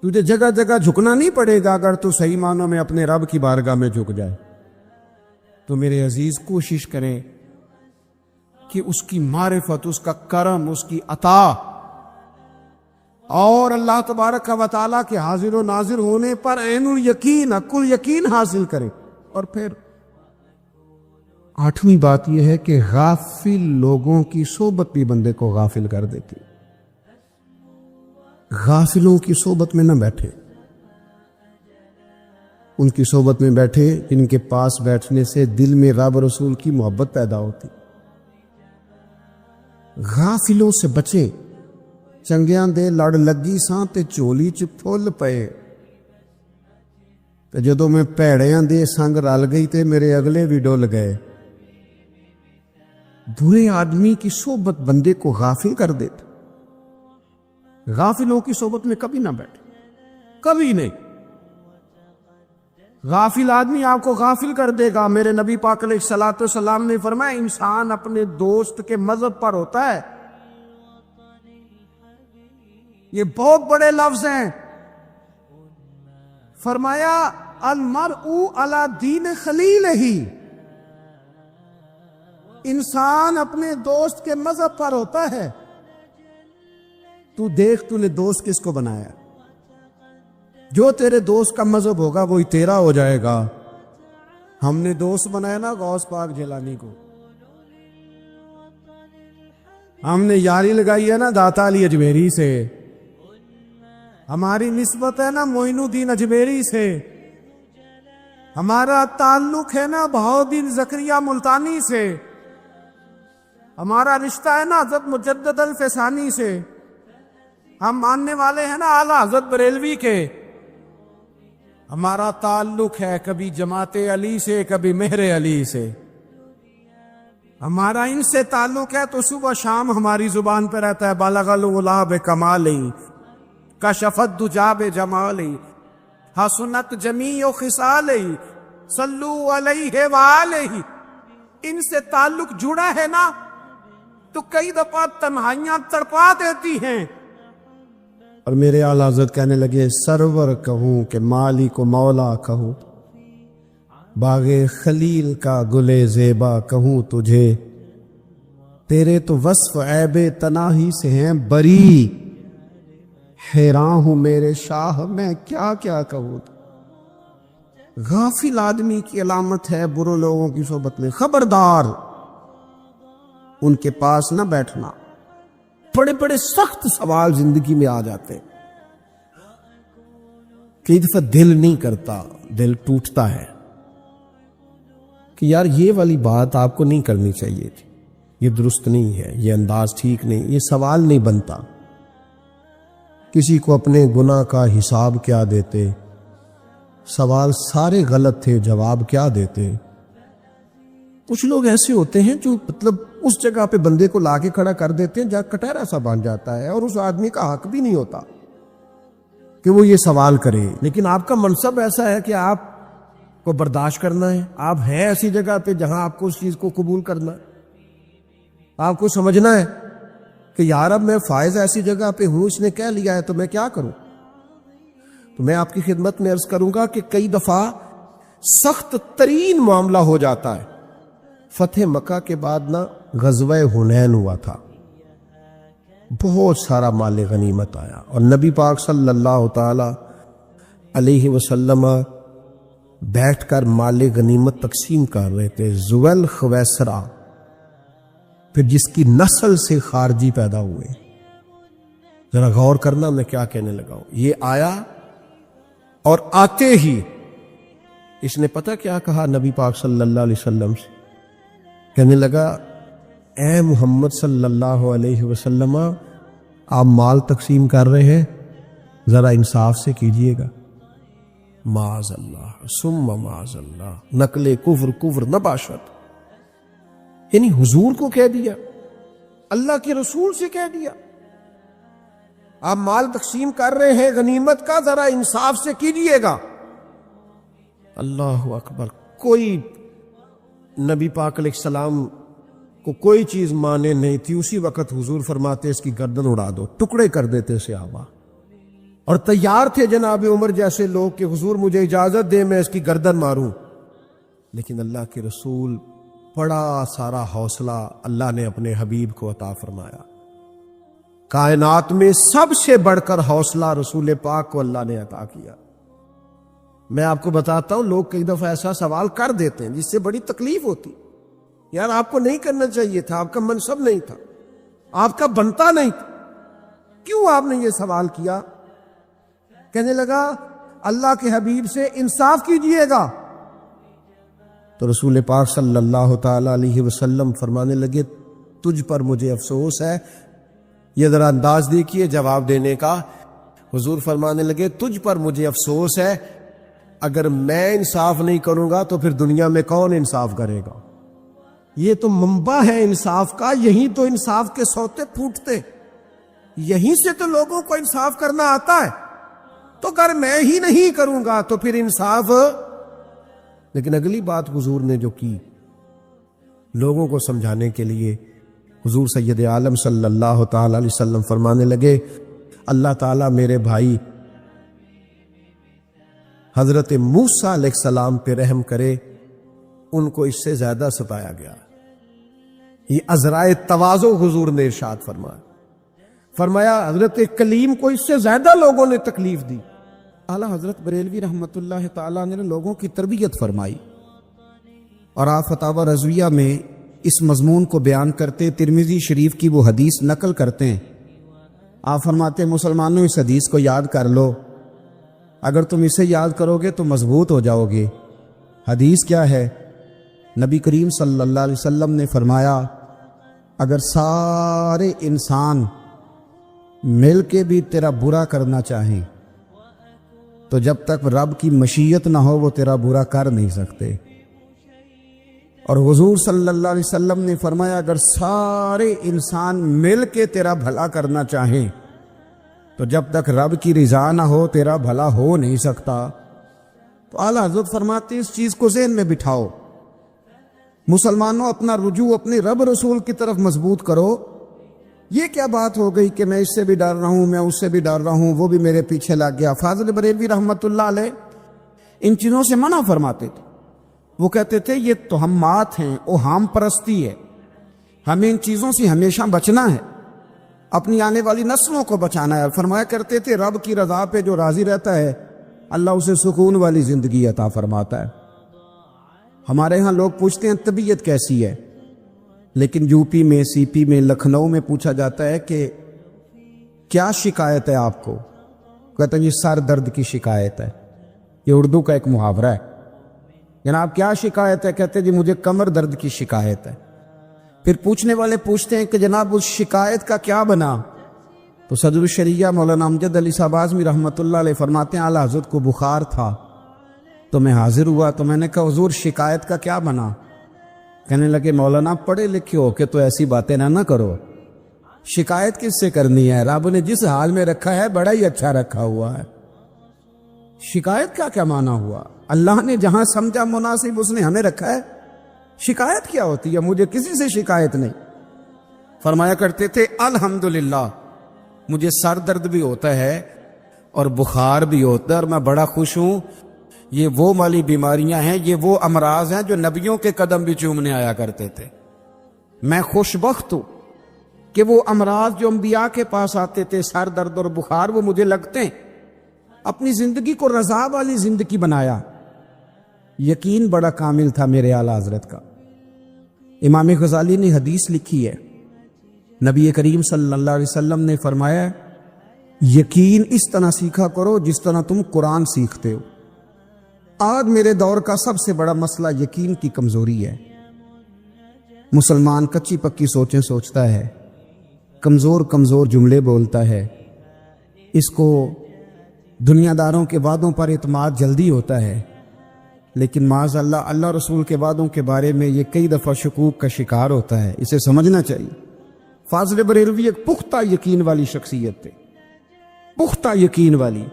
تجھے جگہ جگہ جھکنا نہیں پڑے گا اگر تو صحیح معنوں میں اپنے رب کی بارگاہ میں جھک جائے۔ تو میرے عزیز کوشش کریں کہ اس کی معرفت، اس کا کرم، اس کی عطا اور اللہ تبارک و تعالیٰ کے حاضر و ناظر ہونے پر عین الیقین، عقل یقین حاصل کریں۔ اور پھر 8ویں بات یہ ہے کہ غافل لوگوں کی صحبت بھی بندے کو غافل کر دیتی۔ غافلوں کی صحبت میں نہ بیٹھے، ان کی صحبت میں بیٹھے جن کے پاس بیٹھنے سے دل میں رب رسول کی محبت پیدا ہوتی۔ غافلوں سے بچے، چنگیاں دے لڑ لگی ساں تے چولی چ پھل پئے، تے جدوں میں پیڑیاں دے سنگ رل گئی تے میرے اگلے بھی ڈول گئے۔ برے آدمی کی صحبت بندے کو غافل کر دیتا۔ غافلوں کی صحبت میں کبھی نہ بیٹھے، کبھی نہیں۔ غافل آدمی آپ کو غافل کر دے گا۔ میرے نبی پاک علیہ الصلوۃ والسلام نے فرمایا انسان اپنے دوست کے مذہب پر ہوتا ہے۔ یہ بہت بڑے لفظ ہیں۔ فرمایا المرء علی دین خلیلہ، انسان اپنے دوست کے مذہب پر ہوتا ہے۔ تو دیکھ تو نے دوست کس کو بنایا؟ جو تیرے دوست کا مذہب ہوگا وہی تیرا ہو جائے گا۔ ہم نے دوست بنایا نا غوث پاک جیلانی کو، ہم نے یاری لگائی ہے نا داتا علی اجمیری سے، ہماری نسبت ہے نا معین الدین اجمیری سے، ہمارا تعلق ہے نا بہاؤالدین زکریا ملتانی سے، ہمارا رشتہ ہے نا حضرت مجدد الفسانی سے، ہم ماننے والے ہیں نا اعلیٰ حضرت بریلوی کے، ہمارا تعلق ہے کبھی جماعت علی سے کبھی مہر علی سے، ہمارا ان سے تعلق ہے تو صبح شام ہماری زبان پہ رہتا ہے بالغ العلا بکمالہ کشفت دجا بجمالہ حسنت جمیع خصالہ صلو علیہ وآلہ۔ ان سے تعلق جڑا ہے نا تو کئی دفعہ تنہائیاں تڑپا دیتی ہیں۔ اور میرے اعلیٰ حضرت کہنے لگے سرور کہوں کہ مالی کو مولا کہوں، باغ خلیل کا گلے زیبا کہوں تجھے، تیرے تو وصف عیب تناہی سے ہیں بری، حیران ہوں میرے شاہ میں کیا کیا کہوں۔ غافل آدمی کی علامت ہے برے لوگوں کی صحبت میں، خبردار ان کے پاس نہ بیٹھنا۔ بڑے بڑے سخت سوال زندگی میں آ جاتے، کئی دفعہ دل نہیں کرتا، دل ٹوٹتا ہے کہ یار یہ والی بات آپ کو نہیں کرنی چاہیے تھی، یہ درست نہیں ہے، یہ انداز ٹھیک نہیں، یہ سوال نہیں بنتا۔ کسی کو اپنے گناہ کا حساب کیا دیتے، سوال سارے غلط تھے، جواب کیا دیتے۔ کچھ لوگ ایسے ہوتے ہیں جو مطلب اس جگہ پہ بندے کو لا کے کھڑا کر دیتے ہیں جہاں کٹہرا سا بن جاتا ہے، اور اس آدمی کا حق بھی نہیں ہوتا کہ وہ یہ سوال کرے، لیکن آپ کا منصب ایسا ہے کہ آپ کو برداشت کرنا ہے۔ آپ ہیں ایسی جگہ پہ جہاں آپ کو اس چیز کو قبول کرنا ہے، آپ کو سمجھنا ہے کہ یار اب میں فائز ایسی جگہ پہ ہوں، اس نے کہہ لیا ہے تو میں کیا کروں۔ تو میں آپ کی خدمت میں عرض کروں گا کہ کئی دفعہ سخت ترین معاملہ ہو جاتا ہے۔ فتح مکہ کے بعد نا غزوہ حنین ہوا تھا، بہت سارا مال غنیمت آیا، اور نبی پاک صلی اللہ تعالی علیہ وسلم بیٹھ کر مال غنیمت تقسیم کر رہے تھے۔ ذوال خویسرہ، پھر جس کی نسل سے خارجی پیدا ہوئے، ذرا غور کرنا میں کیا کہنے لگا ہوں۔ یہ آیا اور آتے ہی اس نے پتہ کیا کہا نبی پاک صلی اللہ علیہ وسلم سے، کہنے لگا اے محمد صلی اللہ علیہ وسلم، آپ مال تقسیم کر رہے ہیں، ذرا انصاف سے کیجئے گا۔ معاذ اللہ ثم معاذ اللہ، نقل کفر نباشت، یعنی حضور کو کہہ دیا، اللہ کے رسول سے کہہ دیا آپ مال تقسیم کر رہے ہیں غنیمت کا، ذرا انصاف سے کیجئے گا۔ اللہ اکبر۔ کوئی نبی پاک علیہ السلام کو کوئی چیز مانے نہیں تھی، اسی وقت حضور فرماتے اس کی گردن اڑا دو، ٹکڑے کر دیتے صحابہ، اور تیار تھے جناب عمر جیسے لوگ کہ حضور مجھے اجازت دے میں اس کی گردن ماروں، لیکن اللہ کے رسول بڑا سارا حوصلہ اللہ نے اپنے حبیب کو عطا فرمایا۔ کائنات میں سب سے بڑھ کر حوصلہ رسول پاک کو اللہ نے عطا کیا۔ میں آپ کو بتاتا ہوں، لوگ کئی دفعہ ایسا سوال کر دیتے ہیں جس سے بڑی تکلیف ہوتی، یار آپ کو نہیں کرنا چاہیے تھا، آپ کا منصب نہیں تھا، آپ کا بنتا نہیں تھا، کیوں آپ نے یہ سوال کیا؟ کہنے لگا اللہ کے حبیب سے انصاف کیجئے گا، تو رسول پاک صلی اللہ تعالی علیہ وسلم فرمانے لگے تجھ پر مجھے افسوس ہے۔ یہ ذرا انداز دیکھیے جواب دینے کا۔ حضور فرمانے لگے تجھ پر مجھے افسوس ہے، اگر میں انصاف نہیں کروں گا تو پھر دنیا میں کون انصاف کرے گا؟ یہ تو منبع ہے انصاف کا، یہیں تو انصاف کے سوتے پھوٹتے، یہیں سے تو لوگوں کو انصاف کرنا آتا ہے۔ تو اگر میں ہی نہیں کروں گا تو پھر انصاف لیکن اگلی بات حضور نے جو کی لوگوں کو سمجھانے کے لیے، حضور سید عالم صلی اللہ تعالی علیہ وسلم فرمانے لگے اللہ تعالیٰ میرے بھائی حضرت موسیٰ علیہ السلام پہ رحم کرے، ان کو اس سے زیادہ ستایا گیا۔ یہ عذرائے تواضع حضور نے ارشاد فرمایا حضرت کلیم کو اس سے زیادہ لوگوں نے تکلیف دی۔ اعلیٰ حضرت بریلوی رحمۃ اللہ تعالیٰ نے لوگوں کی تربیت فرمائی، اور آپ فتاوی رضویہ میں اس مضمون کو بیان کرتے ترمذی شریف کی وہ حدیث نقل کرتے ہیں۔ آپ فرماتے ہیں مسلمانوں اس حدیث کو یاد کر لو، اگر تم اسے یاد کرو گے تو مضبوط ہو جاؤ گے۔ حدیث کیا ہے؟ نبی کریم صلی اللہ علیہ وسلم نے فرمایا اگر سارے انسان مل کے بھی تیرا برا کرنا چاہیں تو جب تک رب کی مشیت نہ ہو وہ تیرا برا کر نہیں سکتے۔ اور حضور صلی اللہ علیہ وسلم نے فرمایا اگر سارے انسان مل کے تیرا بھلا کرنا چاہیں تو جب تک رب کی رضا نہ ہو تیرا بھلا ہو نہیں سکتا۔ تو اعلیٰ حضرت فرماتے اس چیز کو ذہن میں بٹھاؤ، مسلمانوں اپنا رجوع اپنے رب رسول کی طرف مضبوط کرو۔ یہ کیا بات ہو گئی کہ میں اس سے بھی ڈر رہا ہوں، میں اس سے بھی ڈر رہا ہوں، وہ بھی میرے پیچھے لگ گیا۔ فاضل بریلوی رحمۃ اللہ علیہ ان چیزوں سے منع فرماتے تھے۔ وہ کہتے تھے یہ توہمات ہیں، اوہام پرستی ہے، ہمیں ان چیزوں سے ہمیشہ بچنا ہے، اپنی آنے والی نسلوں کو بچانا ہے۔ فرمایا کرتے تھے رب کی رضا پہ جو راضی رہتا ہے اللہ اسے سکون والی زندگی عطا فرماتا ہے۔ ہمارے ہاں لوگ پوچھتے ہیں طبیعت کیسی ہے، لیکن یو پی میں، سی پی میں، لکھنؤ میں پوچھا جاتا ہے کہ کیا شکایت ہے آپ کو؟ کہتے ہیں یہ سر درد کی شکایت ہے۔ یہ اردو کا ایک محاورہ ہے۔ جناب کیا شکایت ہے؟ کہتے ہیں جی مجھے کمر درد کی شکایت ہے۔ پھر پوچھنے والے پوچھتے ہیں کہ جناب اس شکایت کا کیا بنا؟ تو صدر الشریعہ مولانا امجد علی صاحب اعظمی رحمۃ اللہ علیہ فرماتے ہیں اعلیٰ حضرت کو بخار تھا تو میں حاضر ہوا، تو میں نے کہا حضور شکایت کا کیا بنا؟ کہنے لگے مولانا پڑھے لکھے ہو کے تو ایسی باتیں نہ کرو، شکایت کس سے کرنی ہے؟ رب نے جس حال میں رکھا ہے بڑا ہی اچھا رکھا ہوا ہے۔ شکایت کا کیا معنی ہوا؟ اللہ نے جہاں سمجھا مناسب اس نے ہمیں رکھا ہے، شکایت کیا ہوتی ہے؟ مجھے کسی سے شکایت نہیں۔ فرمایا کرتے تھے الحمدللہ مجھے سر درد بھی ہوتا ہے اور بخار بھی ہوتا ہے اور میں بڑا خوش ہوں، یہ وہ والی بیماریاں ہیں، یہ وہ امراض ہیں جو نبیوں کے قدم بھی چومنے آیا کرتے تھے۔ میں خوش بخت ہوں کہ وہ امراض جو انبیاء کے پاس آتے تھے، سر درد اور بخار، وہ مجھے لگتے ہیں۔ اپنی زندگی کو رضا والی زندگی بنایا۔ یقین بڑا کامل تھا میرے اعلیٰ حضرت کا۔ امام غزالی نے حدیث لکھی ہے، نبی کریم صلی اللہ علیہ وسلم نے فرمایا یقین اس طرح سیکھا کرو جس طرح تم قرآن سیکھتے ہو۔ آج میرے دور کا سب سے بڑا مسئلہ یقین کی کمزوری ہے۔ مسلمان کچی پکی سوچیں سوچتا ہے، کمزور جملے بولتا ہے، اس کو دنیا داروں کے وعدوں پر اعتماد جلدی ہوتا ہے، لیکن معاذ اللہ رسول کے وعدوں کے بارے میں یہ کئی دفعہ شکوک کا شکار ہوتا ہے۔ اسے سمجھنا چاہیے۔ فاضل بریلوی ایک پختہ یقین والی شخصیت تھے، پختہ یقین والی۔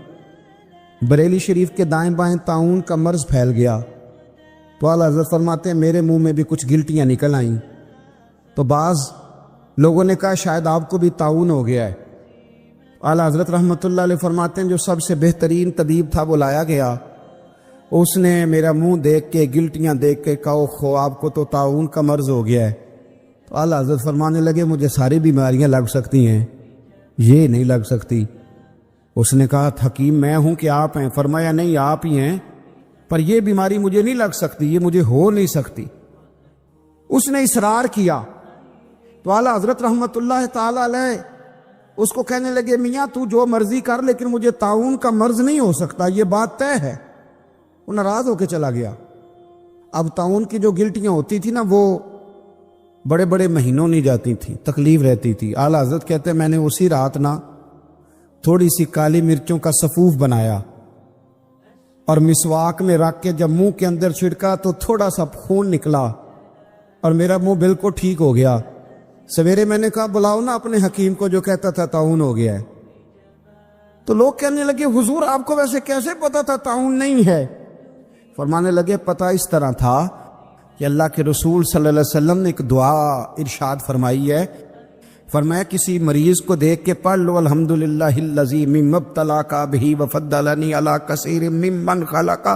بریلی شریف کے دائیں بائیں طاعون کا مرض پھیل گیا تو اعلیٰ حضرت فرماتے ہیں میرے منہ میں بھی کچھ گلٹیاں نکل آئیں، تو بعض لوگوں نے کہا شاید آپ کو بھی طاعون ہو گیا ہے۔ اعلیٰ حضرت رحمۃ اللہ علیہ فرماتے ہیں جو سب سے بہترین طبیب تھا وہ لایا گیا، اس نے میرا منہ دیکھ کے گلٹیاں دیکھ کے کہا خو آپ کو تو طاعون کا مرض ہو گیا ہے۔ تو اعلیٰ حضرت فرمانے لگے مجھے ساری بیماریاں لگ سکتی ہیں، یہ نہیں لگ سکتی۔ اس نے کہا حکیم میں ہوں کہ آپ ہیں؟ فرمایا نہیں آپ ہی ہیں، پر یہ بیماری مجھے نہیں لگ سکتی، یہ مجھے ہو نہیں سکتی۔ اس نے اصرار کیا تو اعلیٰ حضرت رحمۃ اللہ تعالی علیہ اس کو کہنے لگے میاں تو جو مرضی کر لیکن مجھے طاعون کا مرض نہیں ہو سکتا، یہ بات طے ہے۔ وہ ناراض ہو کے چلا گیا۔ اب طاعون کی جو گلٹیاں ہوتی تھی نا وہ بڑے بڑے مہینوں نہیں جاتی تھی، تکلیف رہتی تھی۔ اعلیٰ حضرت کہتے ہیں میں نے اسی رات نا تھوڑی سی کالی مرچوں کا سفوف بنایا اور مسواک میں رکھ کے جب منہ کے اندر چھڑکا تو تھوڑا سا خون نکلا اور میرا منہ بالکل ٹھیک ہو گیا۔ سویرے میں نے کہا بلاؤ نا اپنے حکیم کو جو کہتا تھا طاعون ہو گیا ہے۔ تو لوگ کہنے لگے حضور آپ کو ویسے کیسے پتا تھا طاعون نہیں ہے؟ فرمانے لگے پتہ اس طرح تھا کہ اللہ کے رسول صلی اللہ علیہ وسلم نے ایک دعا ارشاد فرمائی ہے، فرمایا کسی مریض کو دیکھ کے پڑھ لو الحمدللہ الذی مما ابتلاک بہ وفضلنی علی کثیر ممن خلق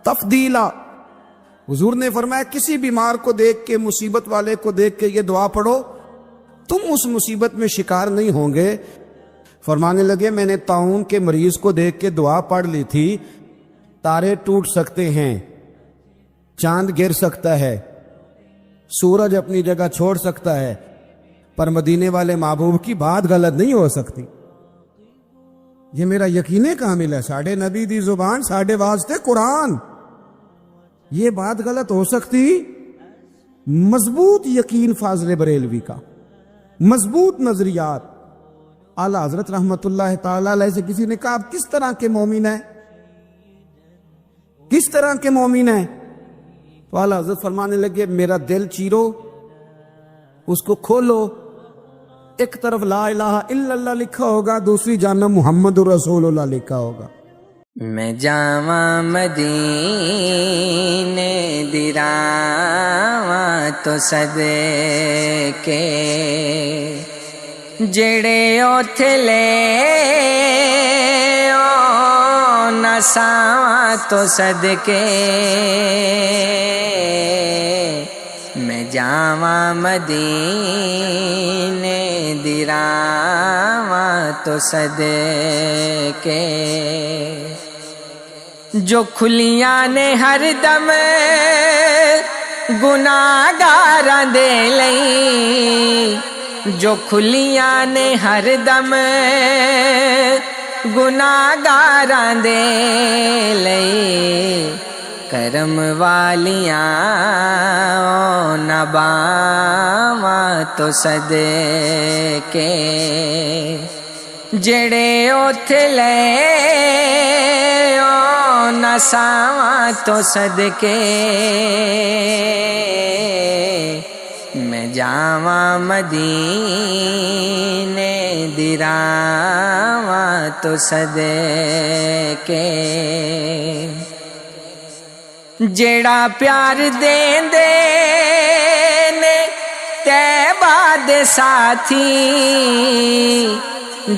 تفضیلا۔ حضور نے فرمایا کسی بیمار کو دیکھ کے، مصیبت والے کو دیکھ کے یہ دعا پڑھو، تم اس مصیبت میں شکار نہیں ہوں گے۔ فرمانے لگے میں نے طاعون کے مریض کو دیکھ کے دعا پڑھ لی تھی، تارے ٹوٹ سکتے ہیں، چاند گر سکتا ہے، سورج اپنی جگہ چھوڑ سکتا ہے، پر مدینے والے محبوب کی بات غلط نہیں ہو سکتی۔ یہ میرا یقین کامل ہے، ساڈے نبی دی زبان، ساڈے واسطے قرآن، یہ بات غلط ہو سکتی؟ مضبوط یقین فاضل بریلوی کا، مضبوط نظریات۔ اعلیٰ حضرت رحمت اللہ تعالی علیہ سے کسی نے کہا آپ کس طرح کے مومن ہیں، کس طرح کے مومن ہیں؟ تو اعلیٰ حضرت فرمانے لگے میرا دل چیرو، اس کو کھولو، ایک طرف لا الہ الا اللہ لکھا ہوگا، دوسری جانب محمد رسول اللہ لکھا ہوگا۔ میں جاواں مدینے دی راواں تو صدقے جڑے اوتھے لے نساواں تو صدقے میں جاواں مدینے دی راواں تو صدقے جو کھلیاں نے ہر دم گناہگاراں دے لئی، جو کھلیاں نے ہر دم گناہگاراں دے لئی، کرم والیاں نباواں تو صدقے جڑے اوتھے لے نساواں تو صدقے میں جاواں مدینے دی راواں تو صدقے جیڑا پیار دیندے نے طیبہ دے ساتھی،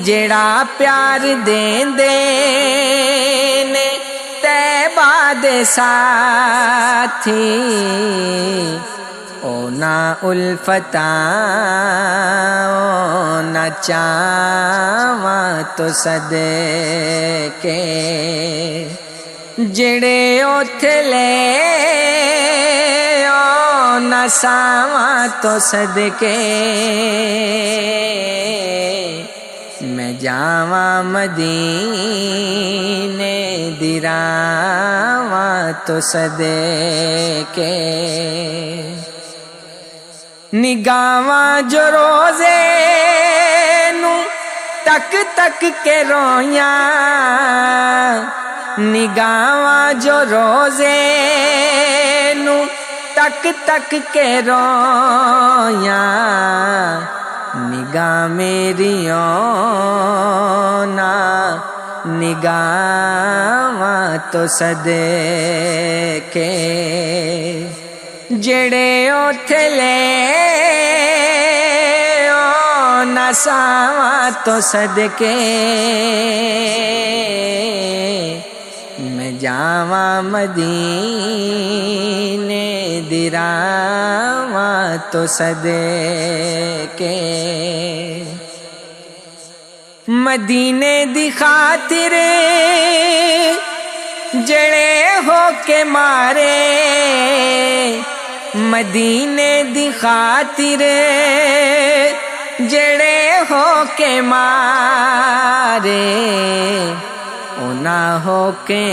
جیڑا پیار دیندے نے طیبہ دے ساتھی، او نا الفتاں او نا چاواں تو صدقے جڑے اوتھے لے نساواں تو صدقے میں جاواں مدینے دی راواں تو صدقے نگاواں جو روزے نو تک تک کے رویاں، نگاواں جو روزے نو تک تک کے رویاں، نگاہ میریوں نا نگاواں تو صدقے جڑے اوتھے لے نساواں تو صدقے میں جاواں مدینے دی راواں تو صدقے مدینے دی خاطر جڑے ہو کے مارے، مدینے دی خاطر جڑے ہو کے مارے، او نہ ہو کے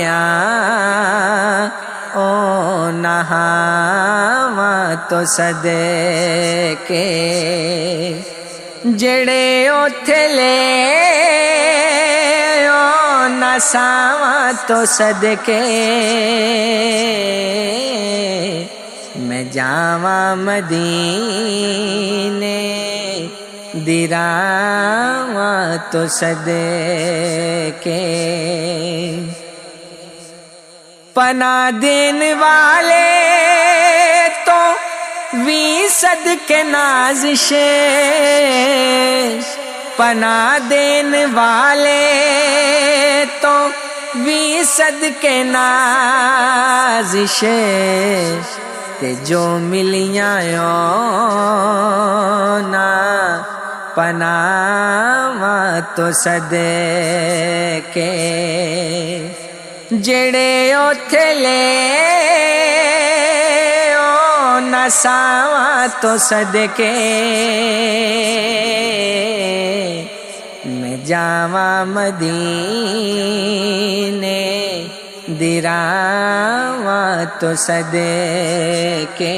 او نہاواں تو صدقے جڑے اوتھے لے نساواں تو صدقے میں جاواں مدینے دی راواں تو صدقے پناہ دین والے تو وی صدقے نازشیں، پناہ دین والے تو وی صدقے نازشیں، تے جو ملیاں نا پناہ تو صدقے، جڑے اوتھے لے نہ ساواں تو صدقے، میں جاواں مدینے دی راواں تو صدقے،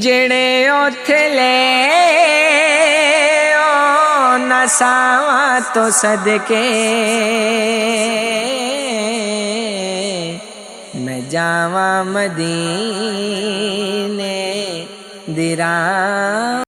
جڑے اوتھے لے نہ ساواں تو صدقے، میں جاواں مدینے دی راہ